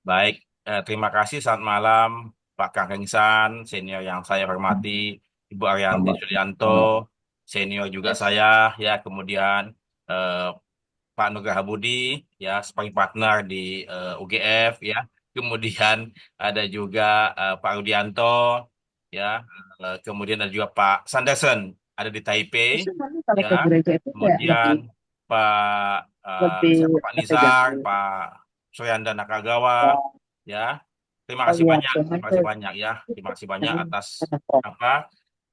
Baik, terima kasih. Selamat malam, Pak Kang Hengsan, senior yang saya hormati, Ibu Ariyanti Selamat Sulianto, malam. senior juga saya, ya, kemudian eh, Pak Nugraha Budi, ya, sparring partner di UGF, ya, kemudian ada juga Pak Rudianto, ya, kemudian ada juga Pak Sanderson, ada di Taipei, Terus nanti kalau ya, ke gereja itu kayak kemudian lebih Pak siapa lebih Pak apa jam Nizar, Pak Soyanda Nakagawa, ya. Terima oh kasih iya banyak, jangan terima kasih tuh banyak, ya. Terima kasih banyak jangan atas apa apa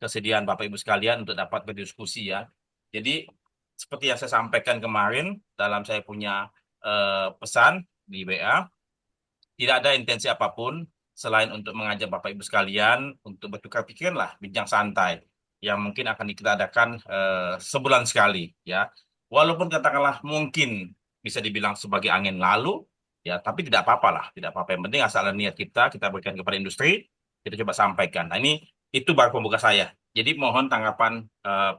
kesediaan Bapak Ibu sekalian untuk dapat berdiskusi, ya. Jadi seperti yang saya sampaikan kemarin dalam saya punya pesan di WA, tidak ada intensi apapun selain untuk mengajak Bapak Ibu sekalian untuk bertukar pikiran lah, bincang santai yang mungkin akan kita adakan sebulan sekali, ya. Walaupun katakanlah mungkin bisa dibilang sebagai angin lalu, ya, tapi tidak apa-apa lah, tidak apa-apa. Yang penting asal ada niat kita berikan kepada industri, kita coba sampaikan. Nah, ini itu baru pembuka saya. Jadi mohon tanggapan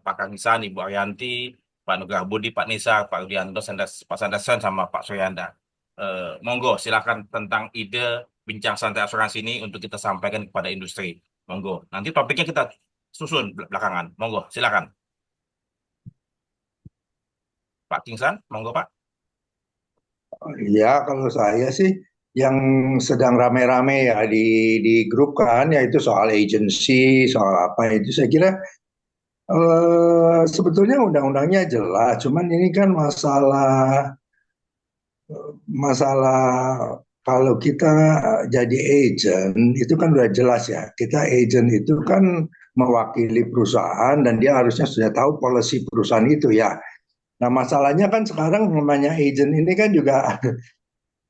Pak Kang Isan, Ibu Ariyanti, Pak Nugrah Budi, Pak Nisa, Pak Rudianto, Pak Sandasan, sama Pak Soyanda. Monggo silakan tentang ide bincang santai asuransi ini untuk kita sampaikan kepada industri. Monggo. Nanti topiknya kita susun belakangan. Monggo, silakan. Pak Kingsan, monggo Pak. ya kalau saya sih yang sedang rame-rame ya di grup kan ya itu soal agency soal apa itu saya kira sebetulnya undang-undangnya jelas cuman ini kan masalah masalah kalau kita jadi agent itu kan udah jelas ya. Kita agent itu kan mewakili perusahaan dan dia harusnya sudah tahu policy perusahaan itu ya. Nah masalahnya kan sekarang namanya agent ini kan juga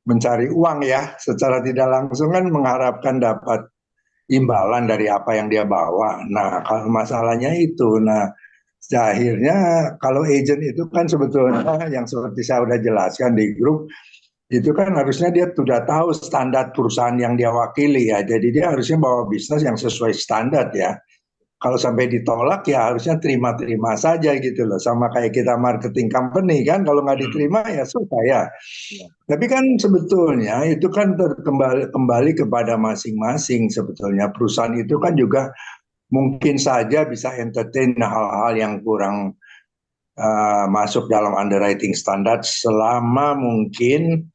mencari uang ya. Secara tidak langsung kan mengharapkan dapat imbalan dari apa yang dia bawa. Nah kalau masalahnya itu, nah akhirnya kalau agent itu kan sebetulnya yang seperti saya sudah jelaskan di grup itu kan harusnya dia sudah tahu standar perusahaan yang dia wakili ya. Jadi dia harusnya bawa bisnis yang sesuai standar ya. Kalau sampai ditolak ya harusnya terima-terima saja gitu loh. Sama kayak kita marketing company kan, kalau nggak Hmm. diterima ya susah ya. Ya. Tapi kan sebetulnya itu kan kembali kepada masing-masing sebetulnya. Perusahaan itu kan juga mungkin saja bisa entertain hal-hal yang kurang masuk dalam underwriting standar selama mungkin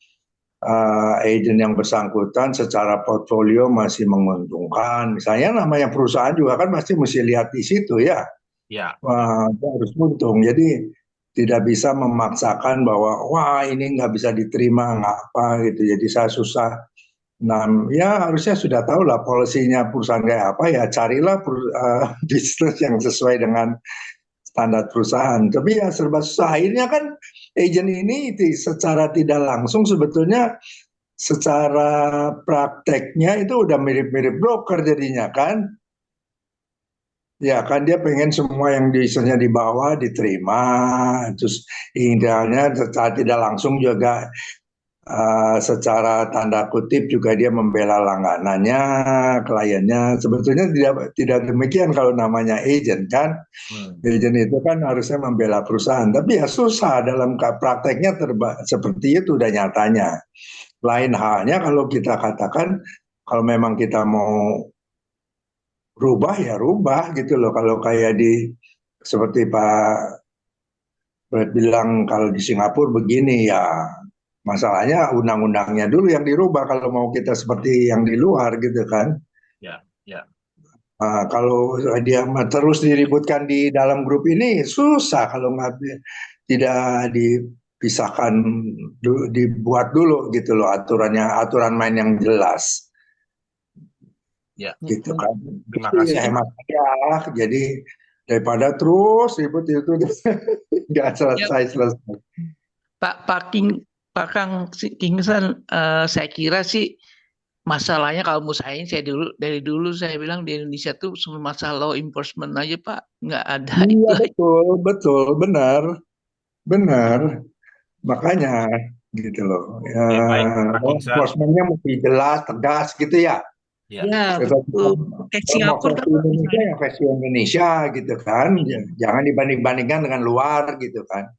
agent yang bersangkutan secara portfolio masih menguntungkan. Misalnya namanya perusahaan juga kan pasti mesti lihat di situ ya. Ya, ya. Wah, itu harus untung. Jadi tidak bisa memaksakan bahwa wah ini nggak bisa diterima nggak apa gitu. Jadi saya susah. Nah, ya harusnya sudah tahu lah polisinya perusahaan kayak apa ya carilah bisnis yang sesuai dengan standar perusahaan. Tapi ya serba susah. Akhirnya kan agent ini secara tidak langsung sebetulnya secara prakteknya itu udah mirip-mirip broker jadinya kan. Ya kan dia pengen semua yang misalnya di bawah diterima, terus idealnya secara tidak langsung juga secara tanda kutip juga dia membela langganannya, kliennya. Sebetulnya tidak tidak demikian kalau namanya agent kan. Hmm. Agent itu kan harusnya membela perusahaan, tapi ya susah dalam prakteknya seperti itu udah nyatanya. Lain halnya kalau kita katakan kalau memang kita mau rubah ya rubah gitu loh. Kalau kayak di seperti Pak Brad bilang kalau di Singapura begini ya masalahnya undang-undangnya dulu yang dirubah kalau mau kita seperti yang di luar gitu kan. Ya, ya. Kalau dia terus diributkan di dalam grup ini susah kalau nggak tidak dipisahkan dibuat dulu gitu loh aturannya aturan main yang jelas Ya. gitu kan. Terima Jadi kasih. hemat ya. Jadi daripada terus ribut itu nggak Ya, selesai-selesai. Pak Pak Kang Kingsan, saya kira sih masalahnya kalau menurut saya dulu dari dulu saya bilang di Indonesia tuh semua masalah law enforcement aja Pak, nggak ada itu Iya aja. betul, betul, benar, benar. Makanya gitu loh. Ya, Oke, baik, Pak Kingsan. enforcement-nya mesti jelas, tegas gitu ya. Ya, Ya Kita betul. Kayak kalau mau Singapura kan versi Pak Indonesia misalnya. ya versi Indonesia gitu kan. Jangan dibanding-bandingkan dengan luar gitu kan.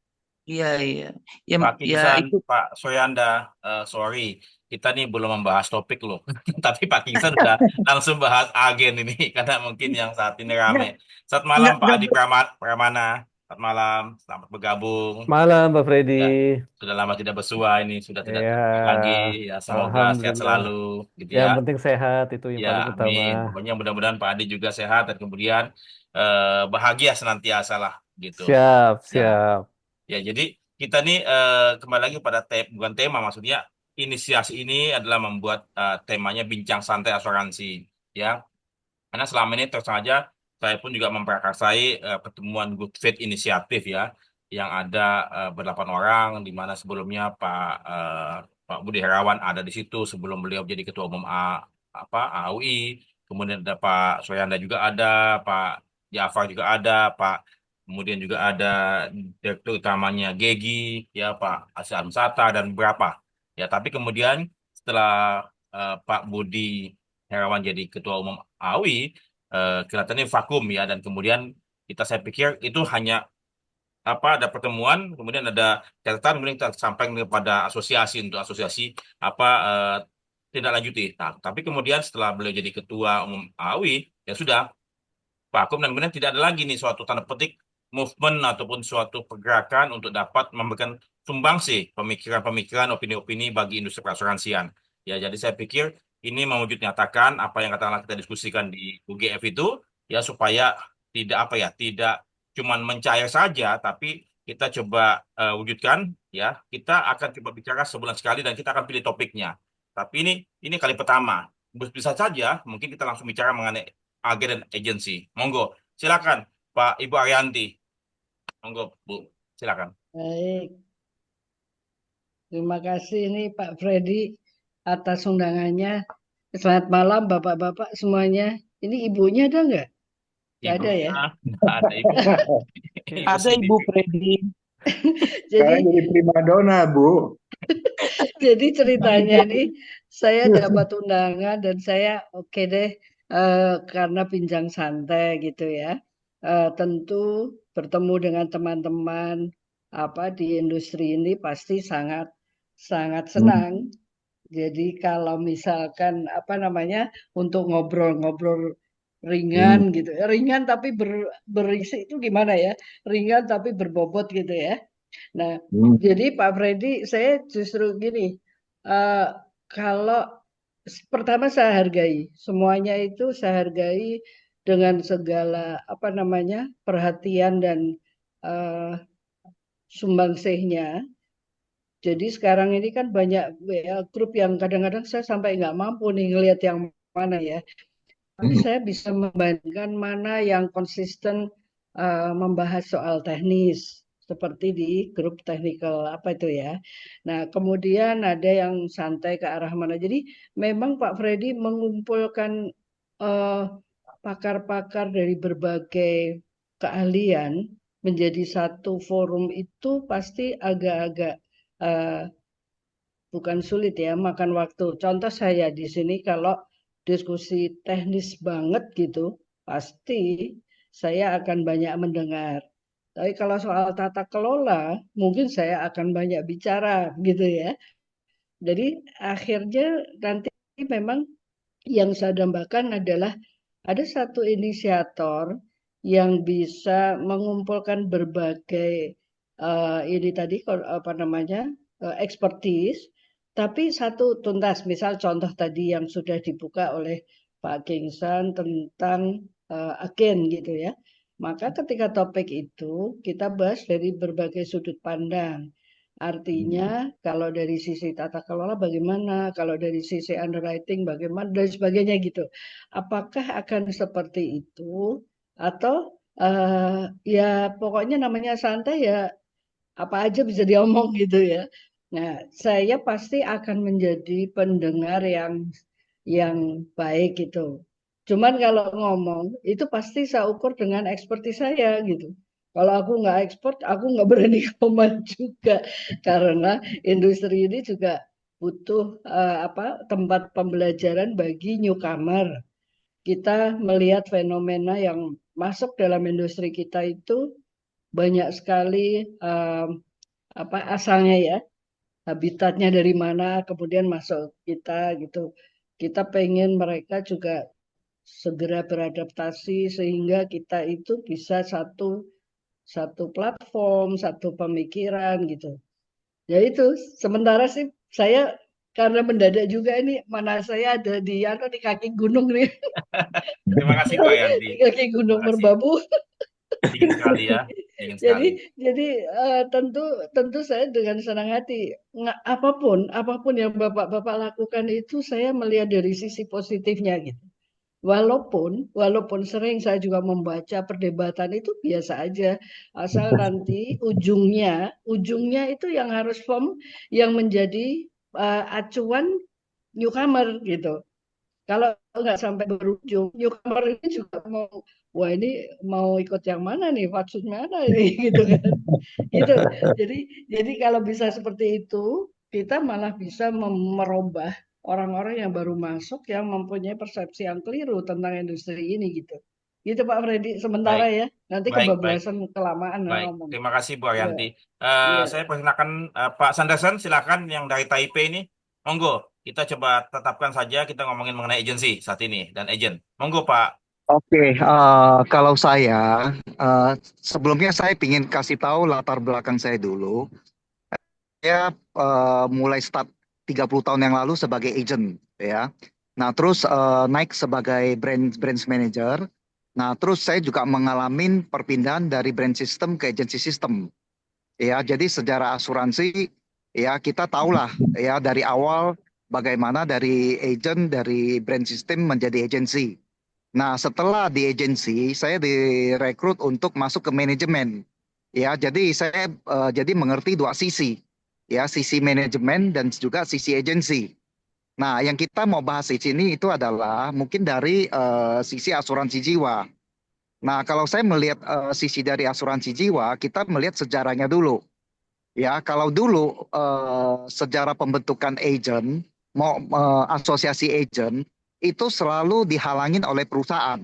Iya, iya. Ya, Pak ya Kingsan, itu. Pak Soyanda, sorry, kita nih belum membahas topik loh. Tapi Pak Kingsan udah langsung bahas agen ini, karena mungkin yang saat ini rame. Enggak, Selamat malam enggak, Pak enggak. Adi Pramana. Selamat malam, selamat bergabung. Malam, Pak Freddy. Ya, sudah lama tidak bersua ini, sudah tidak ketemu lagi. Ya, Ya, semoga sehat Alhamdulillah. selalu, gitu ya. Yang penting sehat itu yang Ya, paling utama. amin. Pokoknya mudah-mudahan Pak Adi juga sehat dan kemudian bahagia senantiasa lah, gitu. Siap, Ya. siap. Ya, jadi kita nih kembali lagi pada bukan tema, maksudnya inisiasi ini adalah membuat temanya bincang santai asuransi, ya. Karena selama ini terus saja saya pun juga memprakarsai pertemuan Good Faith Inisiatif ya, yang ada berdelapan orang, di mana sebelumnya Pak Budi Herawan ada di situ sebelum beliau jadi Ketua Umum AUI, kemudian ada Pak Soyanda juga ada, Pak Jafar juga ada, kemudian juga ada Direktur utamanya Gegi, ya Pak Asy Sata dan beberapa. Ya, tapi kemudian setelah Pak Budi Herawan jadi Ketua Umum AUI, kelihatannya vakum ya, dan kemudian saya pikir itu hanya ada pertemuan, kemudian ada catatan, kemudian kita sampaikan kepada asosiasi untuk asosiasi apa tindak lanjuti. Nah, tapi kemudian setelah beliau jadi Ketua Umum AUI, ya sudah vakum, dan kemudian tidak ada lagi nih suatu tanda petik movement ataupun suatu pergerakan untuk dapat memberikan sumbangsi pemikiran-pemikiran, opini-opini bagi industri perasuransian. Ya, jadi saya pikir ini mewujud nyatakan apa yang katakanlah kita diskusikan di UGF itu, ya supaya tidak cuman mencair saja, tapi kita coba wujudkan, ya kita akan coba bicara sebulan sekali dan kita akan pilih topiknya. Tapi ini kali pertama. Bisa saja mungkin kita langsung bicara mengenai agen dan agensi. Monggo, silakan Pak Ibu Arianti. Monggo Bu, silakan. Baik, terima kasih nih Pak Freddy atas undangannya. Selamat malam Bapak-Bapak semuanya. Ini ibunya ada nggak? Nggak ada Ibunya ya. nggak ada Ibu. Ibu Ada sendiri. Ibu Freddy. Sekarang Jadi jadi primadona, Bu. jadi ceritanya nih saya dapat undangan dan saya oke deh karena pinjang santai gitu ya. Tentu bertemu dengan teman-teman apa di industri ini pasti sangat sangat senang. Jadi kalau misalkan apa namanya untuk ngobrol-ngobrol ringan gitu, ringan tapi berisi itu gimana ya? Ringan tapi berbobot gitu ya. Nah, jadi Pak Freddy, saya justru gini, eh, kalau pertama saya hargai semuanya itu saya hargai dengan segala apa namanya perhatian dan eh, sumbangsihnya. Jadi sekarang ini kan banyak WA grup yang kadang-kadang saya sampai nggak mampu nih ngelihat yang mana ya. Tapi saya bisa membandingkan mana yang konsisten membahas soal teknis seperti di grup technical apa itu ya. Nah, kemudian ada yang santai ke arah mana. Jadi memang Pak Freddy mengumpulkan eh, pakar-pakar dari berbagai keahlian menjadi satu forum itu pasti agak-agak eh, bukan sulit ya, makan waktu. Contoh saya di sini kalau diskusi teknis banget gitu, pasti saya akan banyak mendengar. Tapi kalau soal tata kelola, mungkin saya akan banyak bicara gitu ya. Jadi akhirnya nanti memang yang saya dambakan adalah ada satu inisiator yang bisa mengumpulkan berbagai ini tadi apa namanya expertise, tapi satu tuntas. Misal contoh tadi yang sudah dibuka oleh Pak Gengsan tentang agen gitu ya. Maka ketika topik itu kita bahas dari berbagai sudut pandang. Artinya kalau dari sisi tata kelola bagaimana, kalau dari sisi underwriting bagaimana, dan sebagainya gitu. Apakah akan seperti itu atau ya pokoknya namanya santai ya apa aja bisa diomong gitu ya. Nah, saya pasti akan menjadi pendengar yang baik gitu. Cuman kalau ngomong itu pasti saya ukur dengan ekspertis saya gitu. Kalau aku nggak ekspor, aku nggak berani komen juga karena industri ini juga butuh apa tempat pembelajaran bagi newcomer. Kita melihat fenomena yang masuk dalam industri kita itu banyak sekali apa asalnya ya, habitatnya dari mana, kemudian masuk kita gitu. Kita pengen mereka juga segera beradaptasi sehingga kita itu bisa satu satu platform, satu pemikiran gitu. Ya itu, sementara sih saya karena mendadak juga ini mana saya ada di kaki gunung nih, Terima kasih Pak Yanti. di kaki Terima Gunung kasih. Merbabu. Dingin sekali ya. Dingin Jadi sekali. jadi tentu tentu saya dengan senang hati apapun apapun yang Bapak-bapak lakukan itu saya melihat dari sisi positifnya gitu. Walaupun sering saya juga membaca perdebatan itu biasa aja, asal nanti ujungnya itu yang harus firm, yang menjadi acuan newcomer gitu. Kalau nggak sampai berujung, newcomer ini juga wah ini mau ikut yang mana nih, maksud mana ini gitu kan. Gitu. Jadi jadi kalau bisa seperti itu, kita malah bisa merubah orang-orang yang baru masuk yang mempunyai persepsi yang keliru tentang industri ini gitu. Gitu Pak Freddy, Baik, sementara ya. Nanti baik, baik, kebablasan kelamaan baik. ngomong. Terima kasih Bu Iya, Yanti. iya. Saya persilakan Pak Sanderson, silakan yang dari Taipei ini. Monggo, kita coba tetapkan saja kita ngomongin mengenai agensi saat ini dan agent. Monggo Pak. Oke, kalau saya eh, sebelumnya saya ingin kasih tahu latar belakang saya dulu. Saya mulai start 30 tahun yang lalu sebagai agent, ya. Nah, terus naik sebagai branch manager. Nah, terus saya juga mengalami perpindahan dari branch system ke agency system. Ya, jadi sejarah asuransi, ya kita tahulah ya dari awal bagaimana dari agent dari branch system menjadi agency. Nah, setelah di agensi, saya direkrut untuk masuk ke manajemen. Ya, jadi saya jadi mengerti dua sisi. Ya, sisi manajemen dan juga sisi agensi. Nah, yang kita mau bahas di sini itu adalah mungkin dari sisi asuransi jiwa. Nah, kalau saya melihat sisi dari asuransi jiwa, kita melihat sejarahnya dulu. Ya, kalau dulu sejarah pembentukan agent, mau asosiasi agent itu selalu dihalangin oleh perusahaan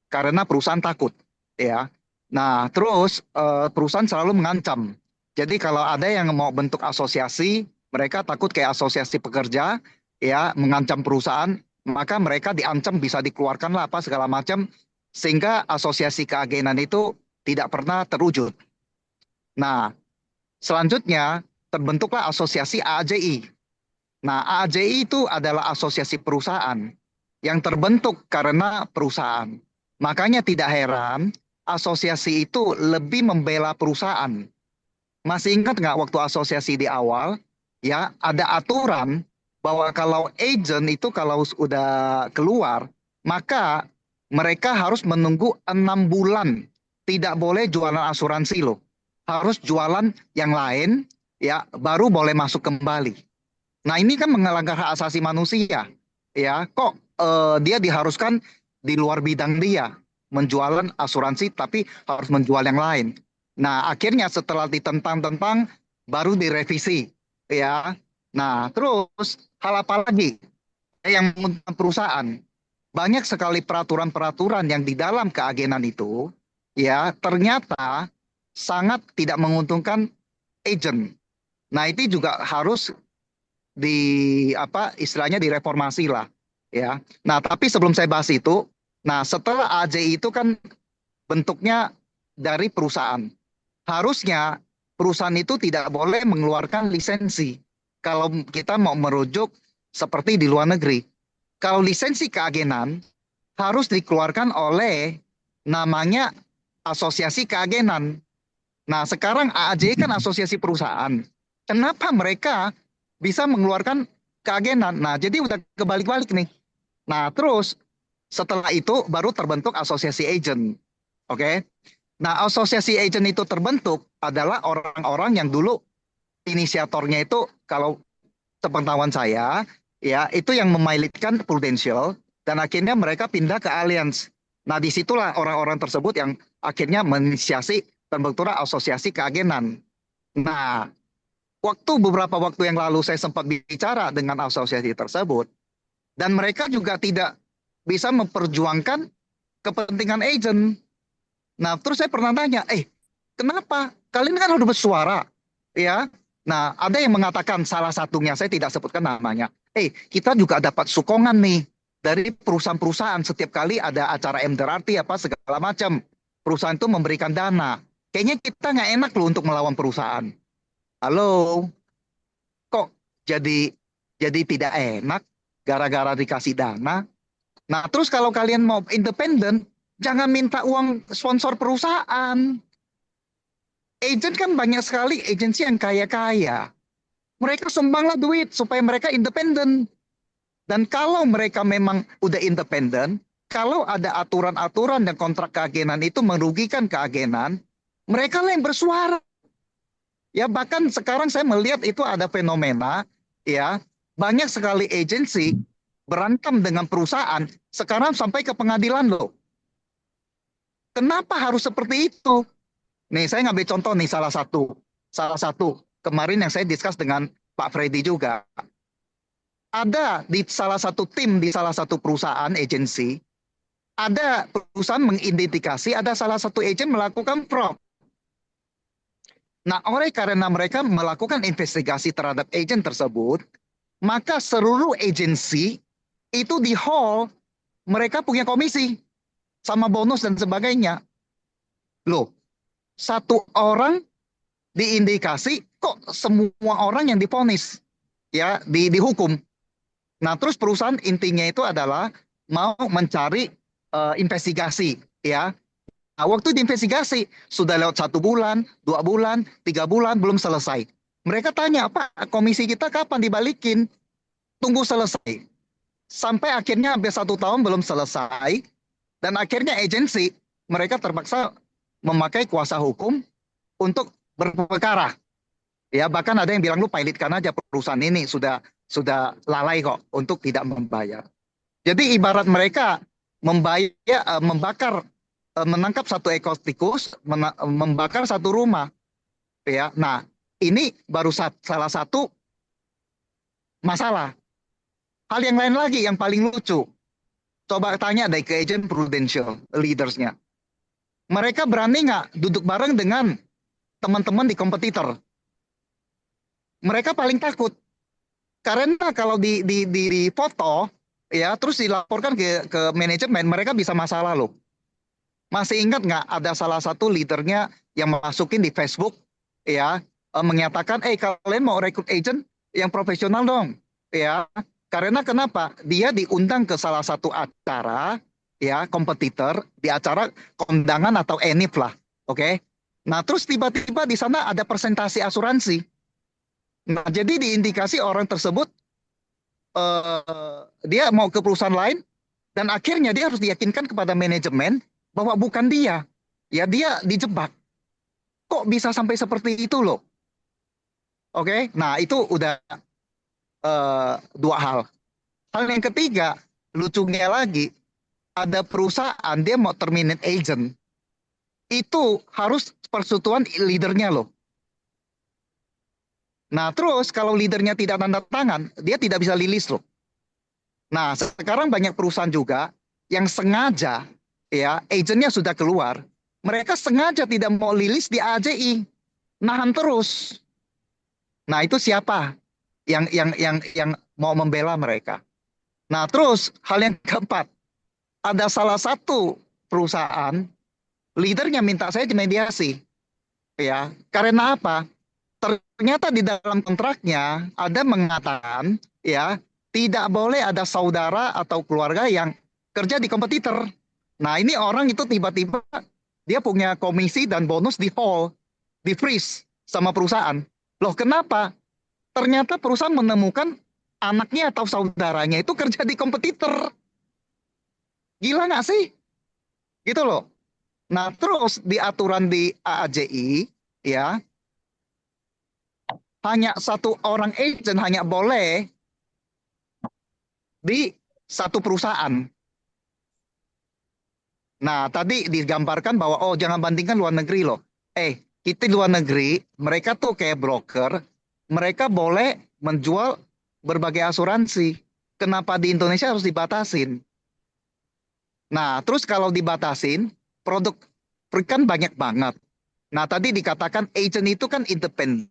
karena perusahaan takut, ya. Nah, terus perusahaan selalu mengancam. Jadi kalau ada yang mau bentuk asosiasi, mereka takut kayak asosiasi pekerja, ya, mengancam perusahaan, maka mereka diancam bisa dikeluarkan lah apa segala macam, sehingga asosiasi keagenan itu tidak pernah terwujud. Nah, selanjutnya terbentuklah asosiasi AAJI. Nah, AAJI itu adalah asosiasi perusahaan yang terbentuk karena perusahaan. Makanya tidak heran asosiasi itu lebih membela perusahaan. Masih ingat nggak waktu asosiasi di awal, ya ada aturan bahwa kalau agent itu kalau sudah keluar, maka mereka harus menunggu 6 bulan. Tidak boleh jualan asuransi loh. Harus jualan yang lain, ya baru boleh masuk kembali. Nah ini kan melanggar hak asasi manusia, ya kok dia diharuskan di luar bidang dia menjualan asuransi tapi harus menjual yang lain. Nah akhirnya setelah ditentang-tentang baru direvisi, ya. Nah terus hal apa lagi yang menguntungkan perusahaan? Banyak sekali peraturan-peraturan yang di dalam keagenan itu, ya ternyata sangat tidak menguntungkan agent. Nah itu juga harus di apa istilahnya direformasi lah, ya. Nah, tapi sebelum saya bahas itu, nah setelah AJ itu kan bentuknya dari perusahaan. Harusnya perusahaan itu tidak boleh mengeluarkan lisensi kalau kita mau merujuk seperti di luar negeri. Kalau lisensi keagenan harus dikeluarkan oleh namanya asosiasi keagenan. Nah, sekarang AAJ kan asosiasi perusahaan. Kenapa mereka bisa mengeluarkan keagenan? Nah, jadi udah kebalik-balik nih. Nah, terus setelah itu baru terbentuk asosiasi agent. Oke. Nah, asosiasi agent itu terbentuk adalah orang-orang yang dulu inisiatornya itu kalau sepengetahuan saya, ya itu yang memilitkan Prudential dan akhirnya mereka pindah ke Allianz. Nah, disitulah orang-orang tersebut yang akhirnya menginisiasi pembentukan asosiasi keagenan. Nah, beberapa waktu yang lalu saya sempat bicara dengan asosiasi tersebut dan mereka juga tidak bisa memperjuangkan kepentingan agent. Nah, terus saya pernah tanya, kenapa? Kalian kan harus bersuara, ya. Nah, ada yang mengatakan salah satunya, saya tidak sebutkan namanya. Kita juga dapat sokongan nih dari perusahaan-perusahaan. Setiap kali ada acara MDRT apa segala macam, perusahaan itu memberikan dana. Kayaknya kita nggak enak loh untuk melawan perusahaan. Halo, kok jadi tidak enak gara-gara dikasih dana? Nah, terus kalau kalian mau independen, jangan minta uang sponsor perusahaan. Agent kan banyak sekali agensi yang kaya-kaya. Mereka sumbanglah duit supaya mereka independen. Dan kalau mereka memang udah independen, kalau ada aturan-aturan dan kontrak keagenan itu merugikan keagenan, mereka lah yang bersuara. Ya bahkan sekarang saya melihat itu ada fenomena, ya banyak sekali agensi berantem dengan perusahaan, sekarang sampai ke pengadilan loh. Kenapa harus seperti itu? Nih saya ngambil contoh nih salah satu kemarin yang saya discuss dengan Pak Freddy juga. Ada di salah satu tim di salah satu perusahaan agensi, ada perusahaan mengidentifikasi ada salah satu agen melakukan fraud. Nah, oleh karena mereka melakukan investigasi terhadap agen tersebut, maka seluruh agensi itu di hold, mereka punya komisi sama bonus dan sebagainya. Loh, satu orang diindikasi kok semua orang yang divonis ya dihukum. Nah, terus perusahaan intinya itu adalah mau mencari investigasi, ya. Nah, waktu diinvestigasi sudah lewat 1 bulan, 2 bulan, 3 bulan belum selesai. Mereka tanya, Pak, komisi kita kapan dibalikin? Tunggu selesai. Sampai akhirnya hampir 1 tahun belum selesai, dan akhirnya agensi mereka terpaksa memakai kuasa hukum untuk berperkara. Ya, bahkan ada yang bilang lu pilotkan aja perusahaan ini sudah lalai kok untuk tidak membayar. Jadi ibarat mereka menangkap satu ekor tikus, membakar satu rumah. Ya, nah ini baru salah satu masalah. Hal yang lain lagi yang paling lucu, coba tanya deh ke agent prudential leadersnya. Mereka berani nggak duduk bareng dengan teman-teman di kompetitor? Mereka paling takut. Karena kalau di foto ya terus dilaporkan ke manajemen, mereka bisa masalah loh. Masih ingat nggak ada salah satu leadernya yang masukin di Facebook ya menyatakan kalian mau rekrut agent yang profesional dong ya. Karena kenapa? Dia diundang ke salah satu acara ya kompetitor di acara kondangan atau ENIF lah. Oke. Nah, terus tiba-tiba di sana ada presentasi asuransi. Nah, jadi diindikasi orang tersebut dia mau ke perusahaan lain dan akhirnya dia harus diyakinkan kepada manajemen bahwa bukan dia. Ya dia dijebak. Kok bisa sampai seperti itu loh? Oke, nah itu udah 2 hal. Hal yang ketiga, lucunya lagi, ada perusahaan dia mau terminate agent. Itu harus persetujuan leadernya loh. Nah, terus kalau leadernya tidak tanda tangan, dia tidak bisa rilis loh. Nah, sekarang banyak perusahaan juga yang sengaja, ya, agentnya sudah keluar, mereka sengaja tidak mau rilis di AJI, nahan terus. Nah, itu siapa yang mau membela mereka? Nah, terus hal yang keempat, ada salah satu perusahaan, leadernya minta saya dimediasi, ya, karena apa? Ternyata di dalam kontraknya ada mengatakan ya tidak boleh ada saudara atau keluarga yang kerja di kompetitor. Nah ini orang itu tiba-tiba dia punya komisi dan bonus di hold, di freeze sama perusahaan. Loh kenapa? Ternyata perusahaan menemukan anaknya atau saudaranya itu kerja di kompetitor. Gila nggak sih? Gitu loh. Nah terus di aturan di AAJI ya hanya satu orang agent hanya boleh di satu perusahaan. Nah, tadi digambarkan bahwa jangan bandingkan luar negeri loh. Kita di luar negeri, mereka tuh kayak broker, mereka boleh menjual berbagai asuransi. Kenapa di Indonesia harus dibatasin? Nah, terus kalau dibatasin, produk kan banyak banget. Nah, tadi dikatakan agent itu kan independen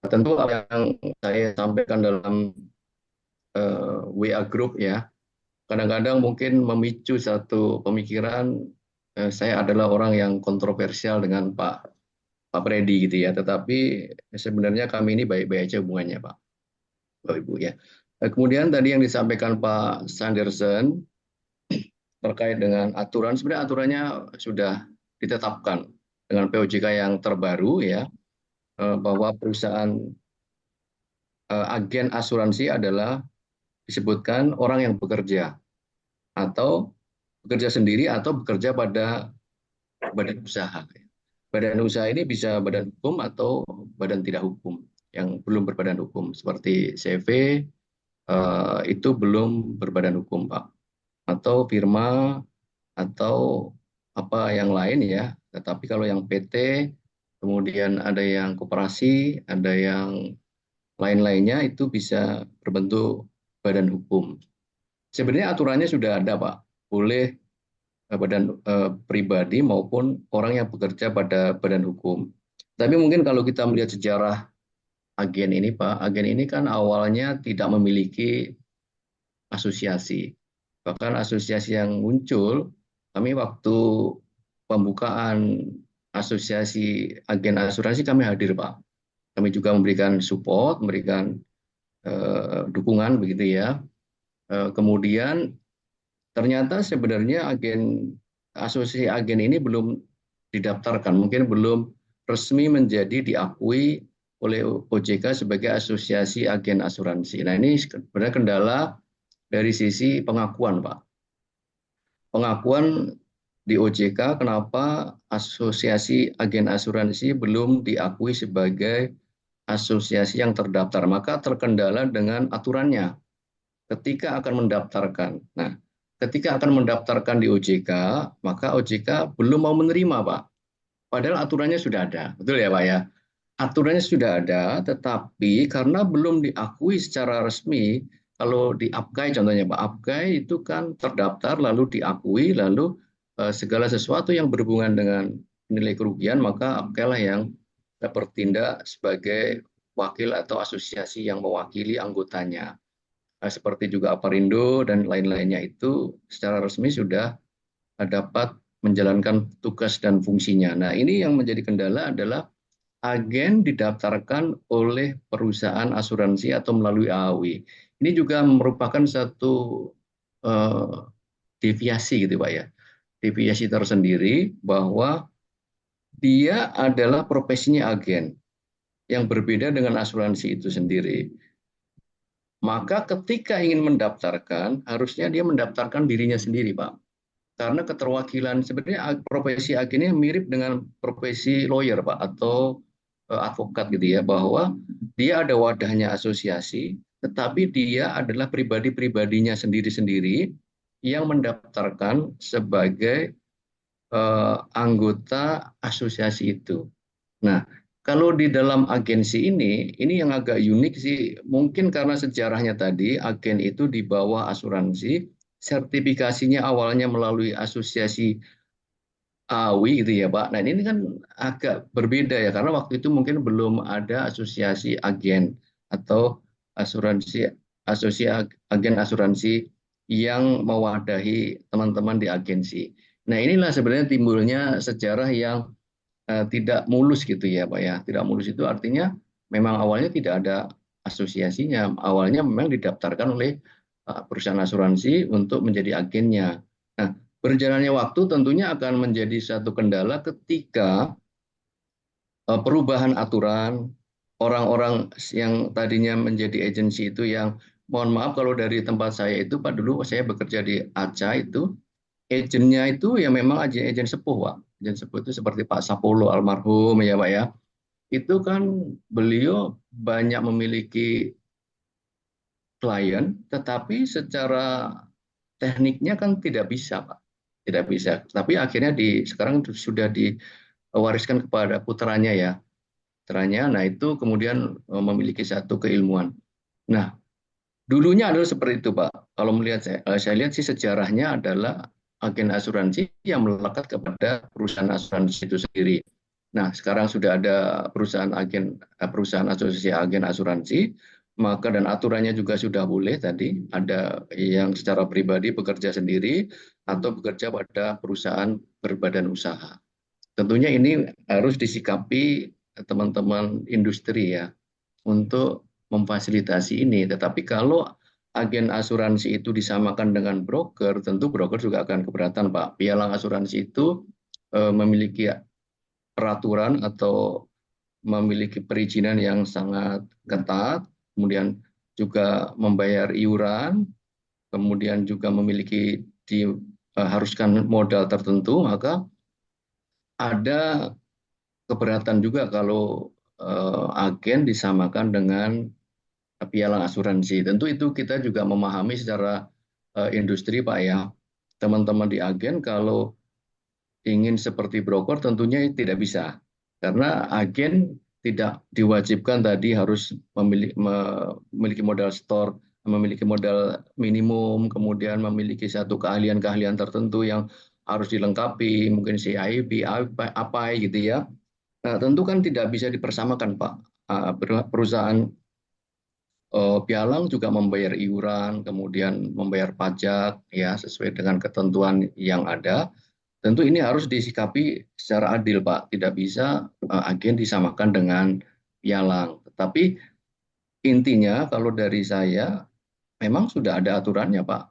Tentu apa yang saya sampaikan dalam WA group ya, kadang-kadang mungkin memicu satu pemikiran saya adalah orang yang kontroversial dengan Pak Freddy gitu ya. Tetapi sebenarnya kami ini baik-baik aja hubungannya Pak, Bapak Ibu ya. Kemudian tadi yang disampaikan Pak Sanderson terkait dengan aturan, sebenarnya aturannya sudah ditetapkan dengan POJK yang terbaru ya, bahwa perusahaan agen asuransi adalah disebutkan orang yang bekerja atau bekerja sendiri atau bekerja pada badan usaha. Badan usaha ini bisa badan hukum atau badan tidak hukum yang belum berbadan hukum seperti CV itu belum berbadan hukum Pak, atau firma atau apa yang lain ya. Tetapi kalau yang PT, kemudian ada yang koperasi, ada yang lain-lainnya itu bisa berbentuk badan hukum. Sebenarnya aturannya sudah ada Pak, boleh badan pribadi maupun orang yang bekerja pada badan hukum. Tapi mungkin kalau kita melihat sejarah agen ini Pak, agen ini kan awalnya tidak memiliki asosiasi. Bahkan asosiasi yang muncul, kami waktu pembukaan asosiasi agen asuransi kami hadir Pak. Kami juga memberikan support, memberikan dukungan begitu ya. Kemudian ternyata sebenarnya asosiasi agen ini belum didaftarkan, mungkin belum resmi menjadi diakui oleh OJK sebagai asosiasi agen asuransi. Nah ini sebenarnya kendala dari sisi pengakuan Pak. Pengakuan di OJK kenapa asosiasi agen asuransi belum diakui sebagai asosiasi yang terdaftar, maka terkendala dengan aturannya ketika akan mendaftarkan. Nah, ketika akan mendaftarkan di OJK, maka OJK belum mau menerima, Pak. Padahal aturannya sudah ada. Betul ya, Pak ya? Aturannya sudah ada, tetapi karena belum diakui secara resmi, kalau di APKAI contohnya, Pak, APKAI itu kan terdaftar, lalu diakui, lalu segala sesuatu yang berhubungan dengan nilai kerugian, maka APKAI lah yang bertindak sebagai wakil atau asosiasi yang mewakili anggotanya. Seperti juga Aparindo dan lain-lainnya itu secara resmi sudah dapat menjalankan tugas dan fungsinya. Nah, ini yang menjadi kendala adalah agen didaftarkan oleh perusahaan asuransi atau melalui AAW. Ini juga merupakan satu deviasi gitu Pak ya. Deviasi tersendiri bahwa dia adalah profesinya agen yang berbeda dengan asuransi itu sendiri. Maka ketika ingin mendaftarkan, harusnya dia mendaftarkan dirinya sendiri, Pak. Karena keterwakilan, sebenarnya profesi agen ini mirip dengan profesi lawyer, Pak, atau advokat gitu ya, bahwa dia ada wadahnya asosiasi, tetapi dia adalah pribadi-pribadinya sendiri-sendiri yang mendaftarkan sebagai anggota asosiasi itu. Nah, kalau di dalam agensi ini yang agak unik sih, mungkin karena sejarahnya tadi, agen itu di bawah asuransi, sertifikasinya awalnya melalui asosiasi AAWI gitu ya Pak. Nah ini kan agak berbeda ya, karena waktu itu mungkin belum ada asosiasi agen atau asosiasi agen asuransi yang mewadahi teman-teman di agensi. Nah inilah sebenarnya timbulnya sejarah yang tidak mulus gitu ya Pak ya. Tidak mulus itu artinya memang awalnya tidak ada asosiasinya. Awalnya memang didaftarkan oleh perusahaan asuransi untuk menjadi agennya. Nah, berjalannya waktu tentunya akan menjadi satu kendala ketika perubahan aturan, orang-orang yang tadinya menjadi agensi itu yang, mohon maaf kalau dari tempat saya itu Pak, dulu saya bekerja di ACA itu, agennya itu ya memang agen sepuh Pak. Agen sepuh itu seperti Pak Sapolo almarhum ya Pak ya. Itu kan beliau banyak memiliki klien, tetapi secara tekniknya kan tidak bisa Pak. Tidak bisa. Tapi akhirnya sekarang sudah diwariskan kepada putranya ya. Putranya, nah itu kemudian memiliki satu keilmuan. Nah, dulunya adalah seperti itu Pak. Kalau melihat saya lihat sih sejarahnya adalah agen asuransi yang melekat kepada perusahaan asuransi itu sendiri. Nah, sekarang sudah ada perusahaan asosiasi agen asuransi, maka dan aturannya juga sudah boleh tadi, ada yang secara pribadi bekerja sendiri atau bekerja pada perusahaan berbadan usaha. Tentunya ini harus disikapi teman-teman industri ya untuk memfasilitasi ini. Tetapi kalau agen asuransi itu disamakan dengan broker, tentu broker juga akan keberatan, Pak. Pialang asuransi itu memiliki peraturan atau memiliki perizinan yang sangat ketat, kemudian juga membayar iuran, kemudian juga memiliki diharuskan modal tertentu, maka ada keberatan juga kalau agen disamakan dengan pialang asuransi. Tentu itu kita juga memahami secara industri, Pak ya. Teman-teman di agen kalau ingin seperti broker tentunya tidak bisa. Karena agen tidak diwajibkan tadi harus memiliki modal store, memiliki modal minimum, kemudian memiliki satu keahlian-keahlian tertentu yang harus dilengkapi, mungkin CIB, apa gitu ya. Nah, tentu kan tidak bisa dipersamakan, Pak. Perusahaan pialang juga membayar iuran, kemudian membayar pajak ya sesuai dengan ketentuan yang ada. Tentu ini harus disikapi secara adil, Pak. Tidak bisa agen disamakan dengan pialang. Tetapi intinya kalau dari saya memang sudah ada aturannya, Pak.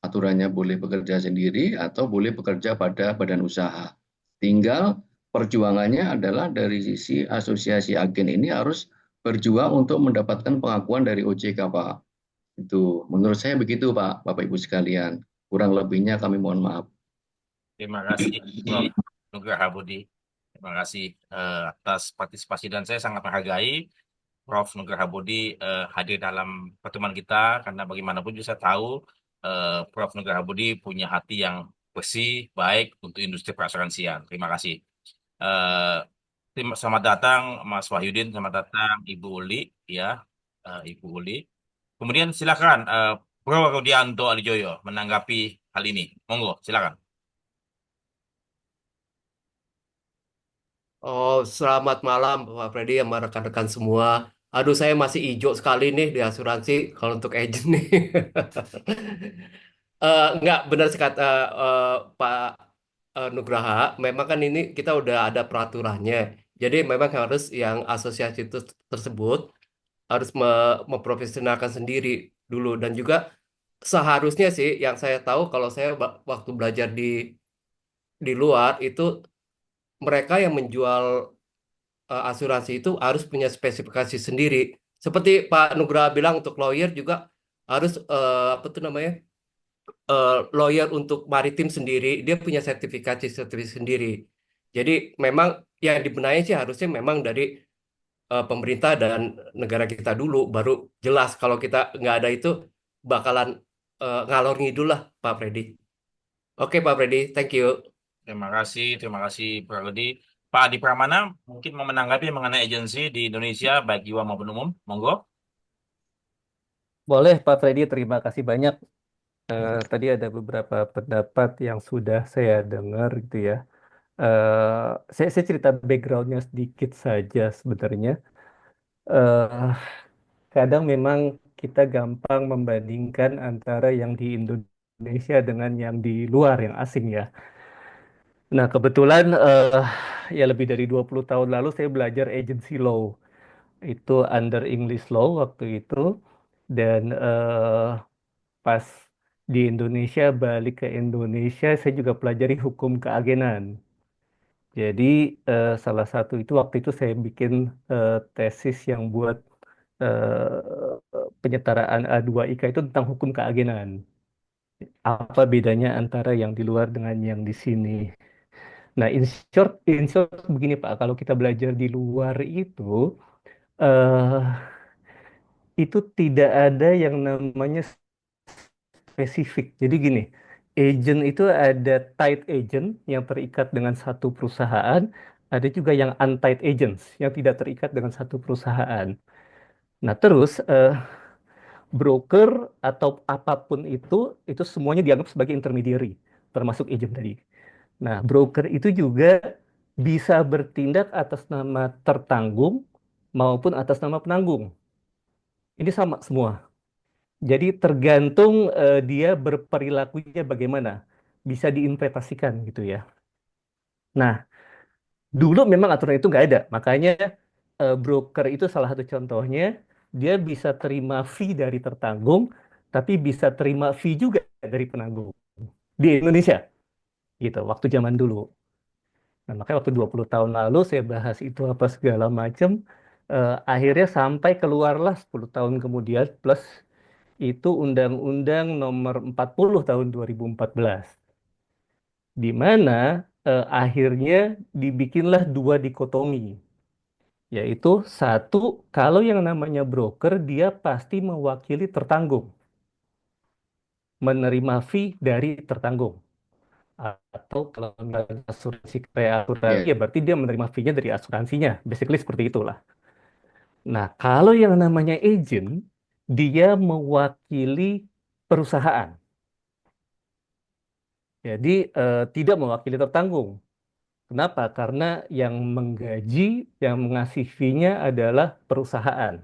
Aturannya boleh bekerja sendiri atau boleh bekerja pada badan usaha. Tinggal perjuangannya adalah dari sisi asosiasi agen ini harus berjuang untuk mendapatkan pengakuan dari OJK, Pak. Itu menurut saya begitu, Pak, Bapak Ibu sekalian. Kurang lebihnya kami mohon maaf. Terima kasih, Prof. Nugraha Budi. Terima kasih atas partisipasi dan saya sangat menghargai Prof. Nugraha Budi hadir dalam pertemuan kita karena bagaimanapun juga saya tahu Prof. Nugraha Budi punya hati yang bersih, baik untuk industri perasuransian. Terima kasih. Eh, Selamat datang Mas Wahyudin, selamat datang Ibu Uli, ya, Ibu Uli. Kemudian silakan Bro Rudianto Alijoyo menanggapi hal ini. Monggo, silakan. Oh, selamat malam Pak Freddy sama rekan-rekan semua. Aduh, saya masih hijau sekali nih di asuransi kalau untuk agent nih. Enggak benar sekata Pak Nugraha. Memang kan ini kita udah ada peraturannya. Jadi memang harus yang asosiasi itu tersebut harus memprofesionalkan sendiri dulu dan juga seharusnya sih yang saya tahu kalau saya waktu belajar di luar itu mereka yang menjual asuransi itu harus punya spesifikasi sendiri. Seperti Pak Nugraha bilang untuk lawyer juga harus apa tuh namanya lawyer untuk maritim sendiri dia punya sertifikasi sendiri. Jadi memang yang dibenahi sih harusnya memang dari pemerintah dan negara kita dulu baru jelas kalau kita nggak ada itu bakalan ngalor ngidul lah Pak Freddy. Oke Pak Freddy, thank you. Terima kasih Pak Rudi. Pak Adi Pramana mungkin mau menanggapi mengenai agensi di Indonesia baik jiwa maupun umum. Monggo. Boleh Pak Freddy, terima kasih banyak. Tadi ada beberapa pendapat yang sudah saya dengar gitu ya. Saya cerita backgroundnya sedikit saja sebenarnya. Eh, Kadang memang kita gampang membandingkan antara yang di Indonesia dengan yang di luar, yang asing ya. Nah, kebetulan ya lebih dari 20 tahun lalu saya belajar agency law. Itu under English law waktu itu. Dan pas di Indonesia, balik ke Indonesia, saya juga pelajari hukum keagenan. Jadi salah satu itu waktu itu saya bikin tesis yang buat penyetaraan A2 IK itu tentang hukum keagenan. Apa bedanya antara yang di luar dengan yang di sini? Nah, in short begini Pak, kalau kita belajar di luar eh, itu tidak ada yang namanya spesifik. Jadi gini, agent itu ada tied agent yang terikat dengan satu perusahaan, ada juga yang untied agents yang tidak terikat dengan satu perusahaan. Nah, terus broker atau apapun itu semuanya dianggap sebagai intermediary, termasuk agent tadi. Nah, broker itu juga bisa bertindak atas nama tertanggung maupun atas nama penanggung. Ini sama semua. Jadi tergantung dia berperilakunya bagaimana. Bisa diinterpretasikan gitu ya. Nah, dulu memang aturan itu nggak ada. Makanya broker itu salah satu contohnya. Dia bisa terima fee dari tertanggung, tapi bisa terima fee juga dari penanggung. Di Indonesia, gitu. Waktu zaman dulu. Nah, makanya waktu 20 tahun lalu saya bahas itu apa segala macam. Akhirnya sampai keluarlah 10 tahun kemudian plus itu Undang-Undang Nomor 40 tahun 2014, di mana akhirnya dibikinlah dua dikotomi, yaitu satu, kalau yang namanya broker dia pasti mewakili tertanggung, menerima fee dari tertanggung. Atau kalau nggak asuransi kayak asuransi, Ya, ya berarti dia menerima fee-nya dari asuransinya. Basically seperti itulah. Nah, kalau yang namanya agent, dia mewakili perusahaan. Jadi tidak mewakili tertanggung. Kenapa? Karena yang menggaji, yang mengasih fee-nya adalah perusahaan.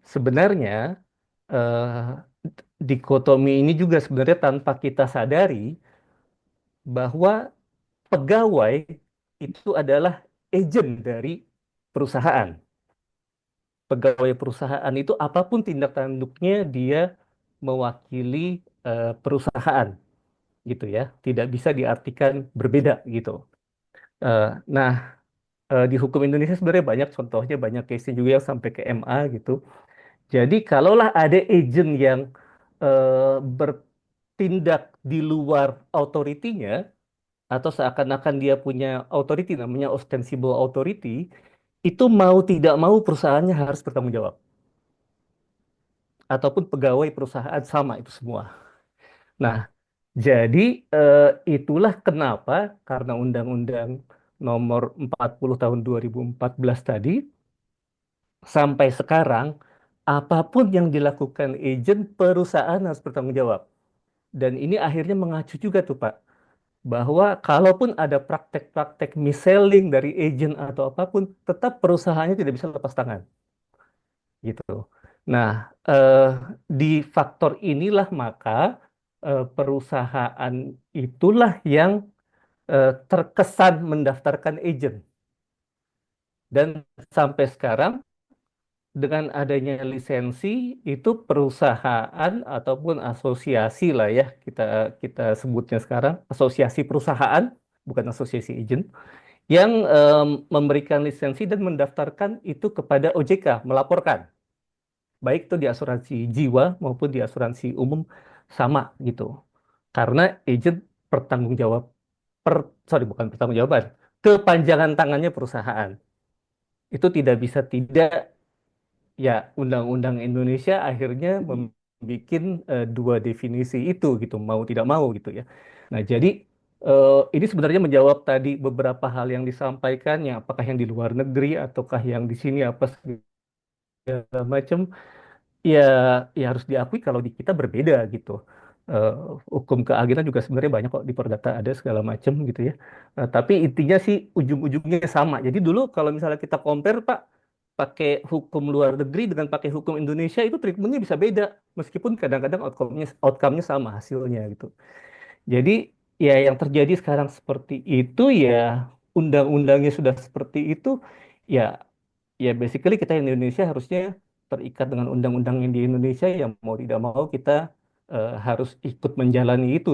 Sebenarnya eh, dikotomi ini juga sebenarnya tanpa kita sadari bahwa pegawai itu adalah agent dari perusahaan. Pegawai perusahaan itu apapun tindak tanduknya dia mewakili perusahaan gitu ya. Tidak bisa diartikan berbeda gitu. Nah, di hukum Indonesia sebenarnya banyak contohnya, banyak case juga yang sampai ke MA gitu. Jadi kalaulah ada agent yang bertindak di luar autoritinya atau seakan-akan dia punya authority, namanya ostensible authority, itu mau tidak mau perusahaannya harus bertanggung jawab. Ataupun pegawai perusahaan sama itu semua. Nah, jadi itulah kenapa karena Undang-Undang Nomor 40 tahun 2014 tadi, sampai sekarang apapun yang dilakukan agent perusahaan harus bertanggung jawab. Dan ini akhirnya mengacu juga tuh Pak, bahwa kalaupun ada praktek-praktek mis-selling dari agent atau apapun, tetap perusahaannya tidak bisa lepas tangan, gitu. Nah, eh, di faktor inilah maka perusahaan itulah yang terkesan mendaftarkan agent. Dan sampai sekarang dengan adanya lisensi itu perusahaan ataupun asosiasi lah ya kita kita sebutnya sekarang asosiasi perusahaan bukan asosiasi agent yang memberikan lisensi dan mendaftarkan itu kepada OJK melaporkan baik itu di asuransi jiwa maupun di asuransi umum sama gitu karena agent bertanggung jawab sorry bukan pertanggungjawaban kepanjangan tangannya perusahaan itu tidak bisa tidak. Ya, undang-undang Indonesia akhirnya membuat dua definisi itu gitu, mau tidak mau gitu ya. Nah, jadi ini sebenarnya menjawab tadi beberapa hal yang disampaikan, ya apakah yang di luar negeri ataukah yang di sini apa segala macam. Ya, ya harus diakui kalau di kita berbeda gitu. Eh, Hukum keagenan juga sebenarnya banyak kok di Perdata ada segala macam gitu ya. Tapi intinya sih ujung-ujungnya sama. Jadi dulu kalau misalnya kita compare Pak, pakai hukum luar negeri dengan pakai hukum Indonesia itu treatmentnya bisa beda. Meskipun kadang-kadang outcome-nya sama hasilnya gitu. Jadi ya yang terjadi sekarang seperti itu ya undang-undangnya sudah seperti itu ya ya basically kita di Indonesia harusnya terikat dengan undang-undang yang di Indonesia yang mau tidak mau kita harus ikut menjalani itu.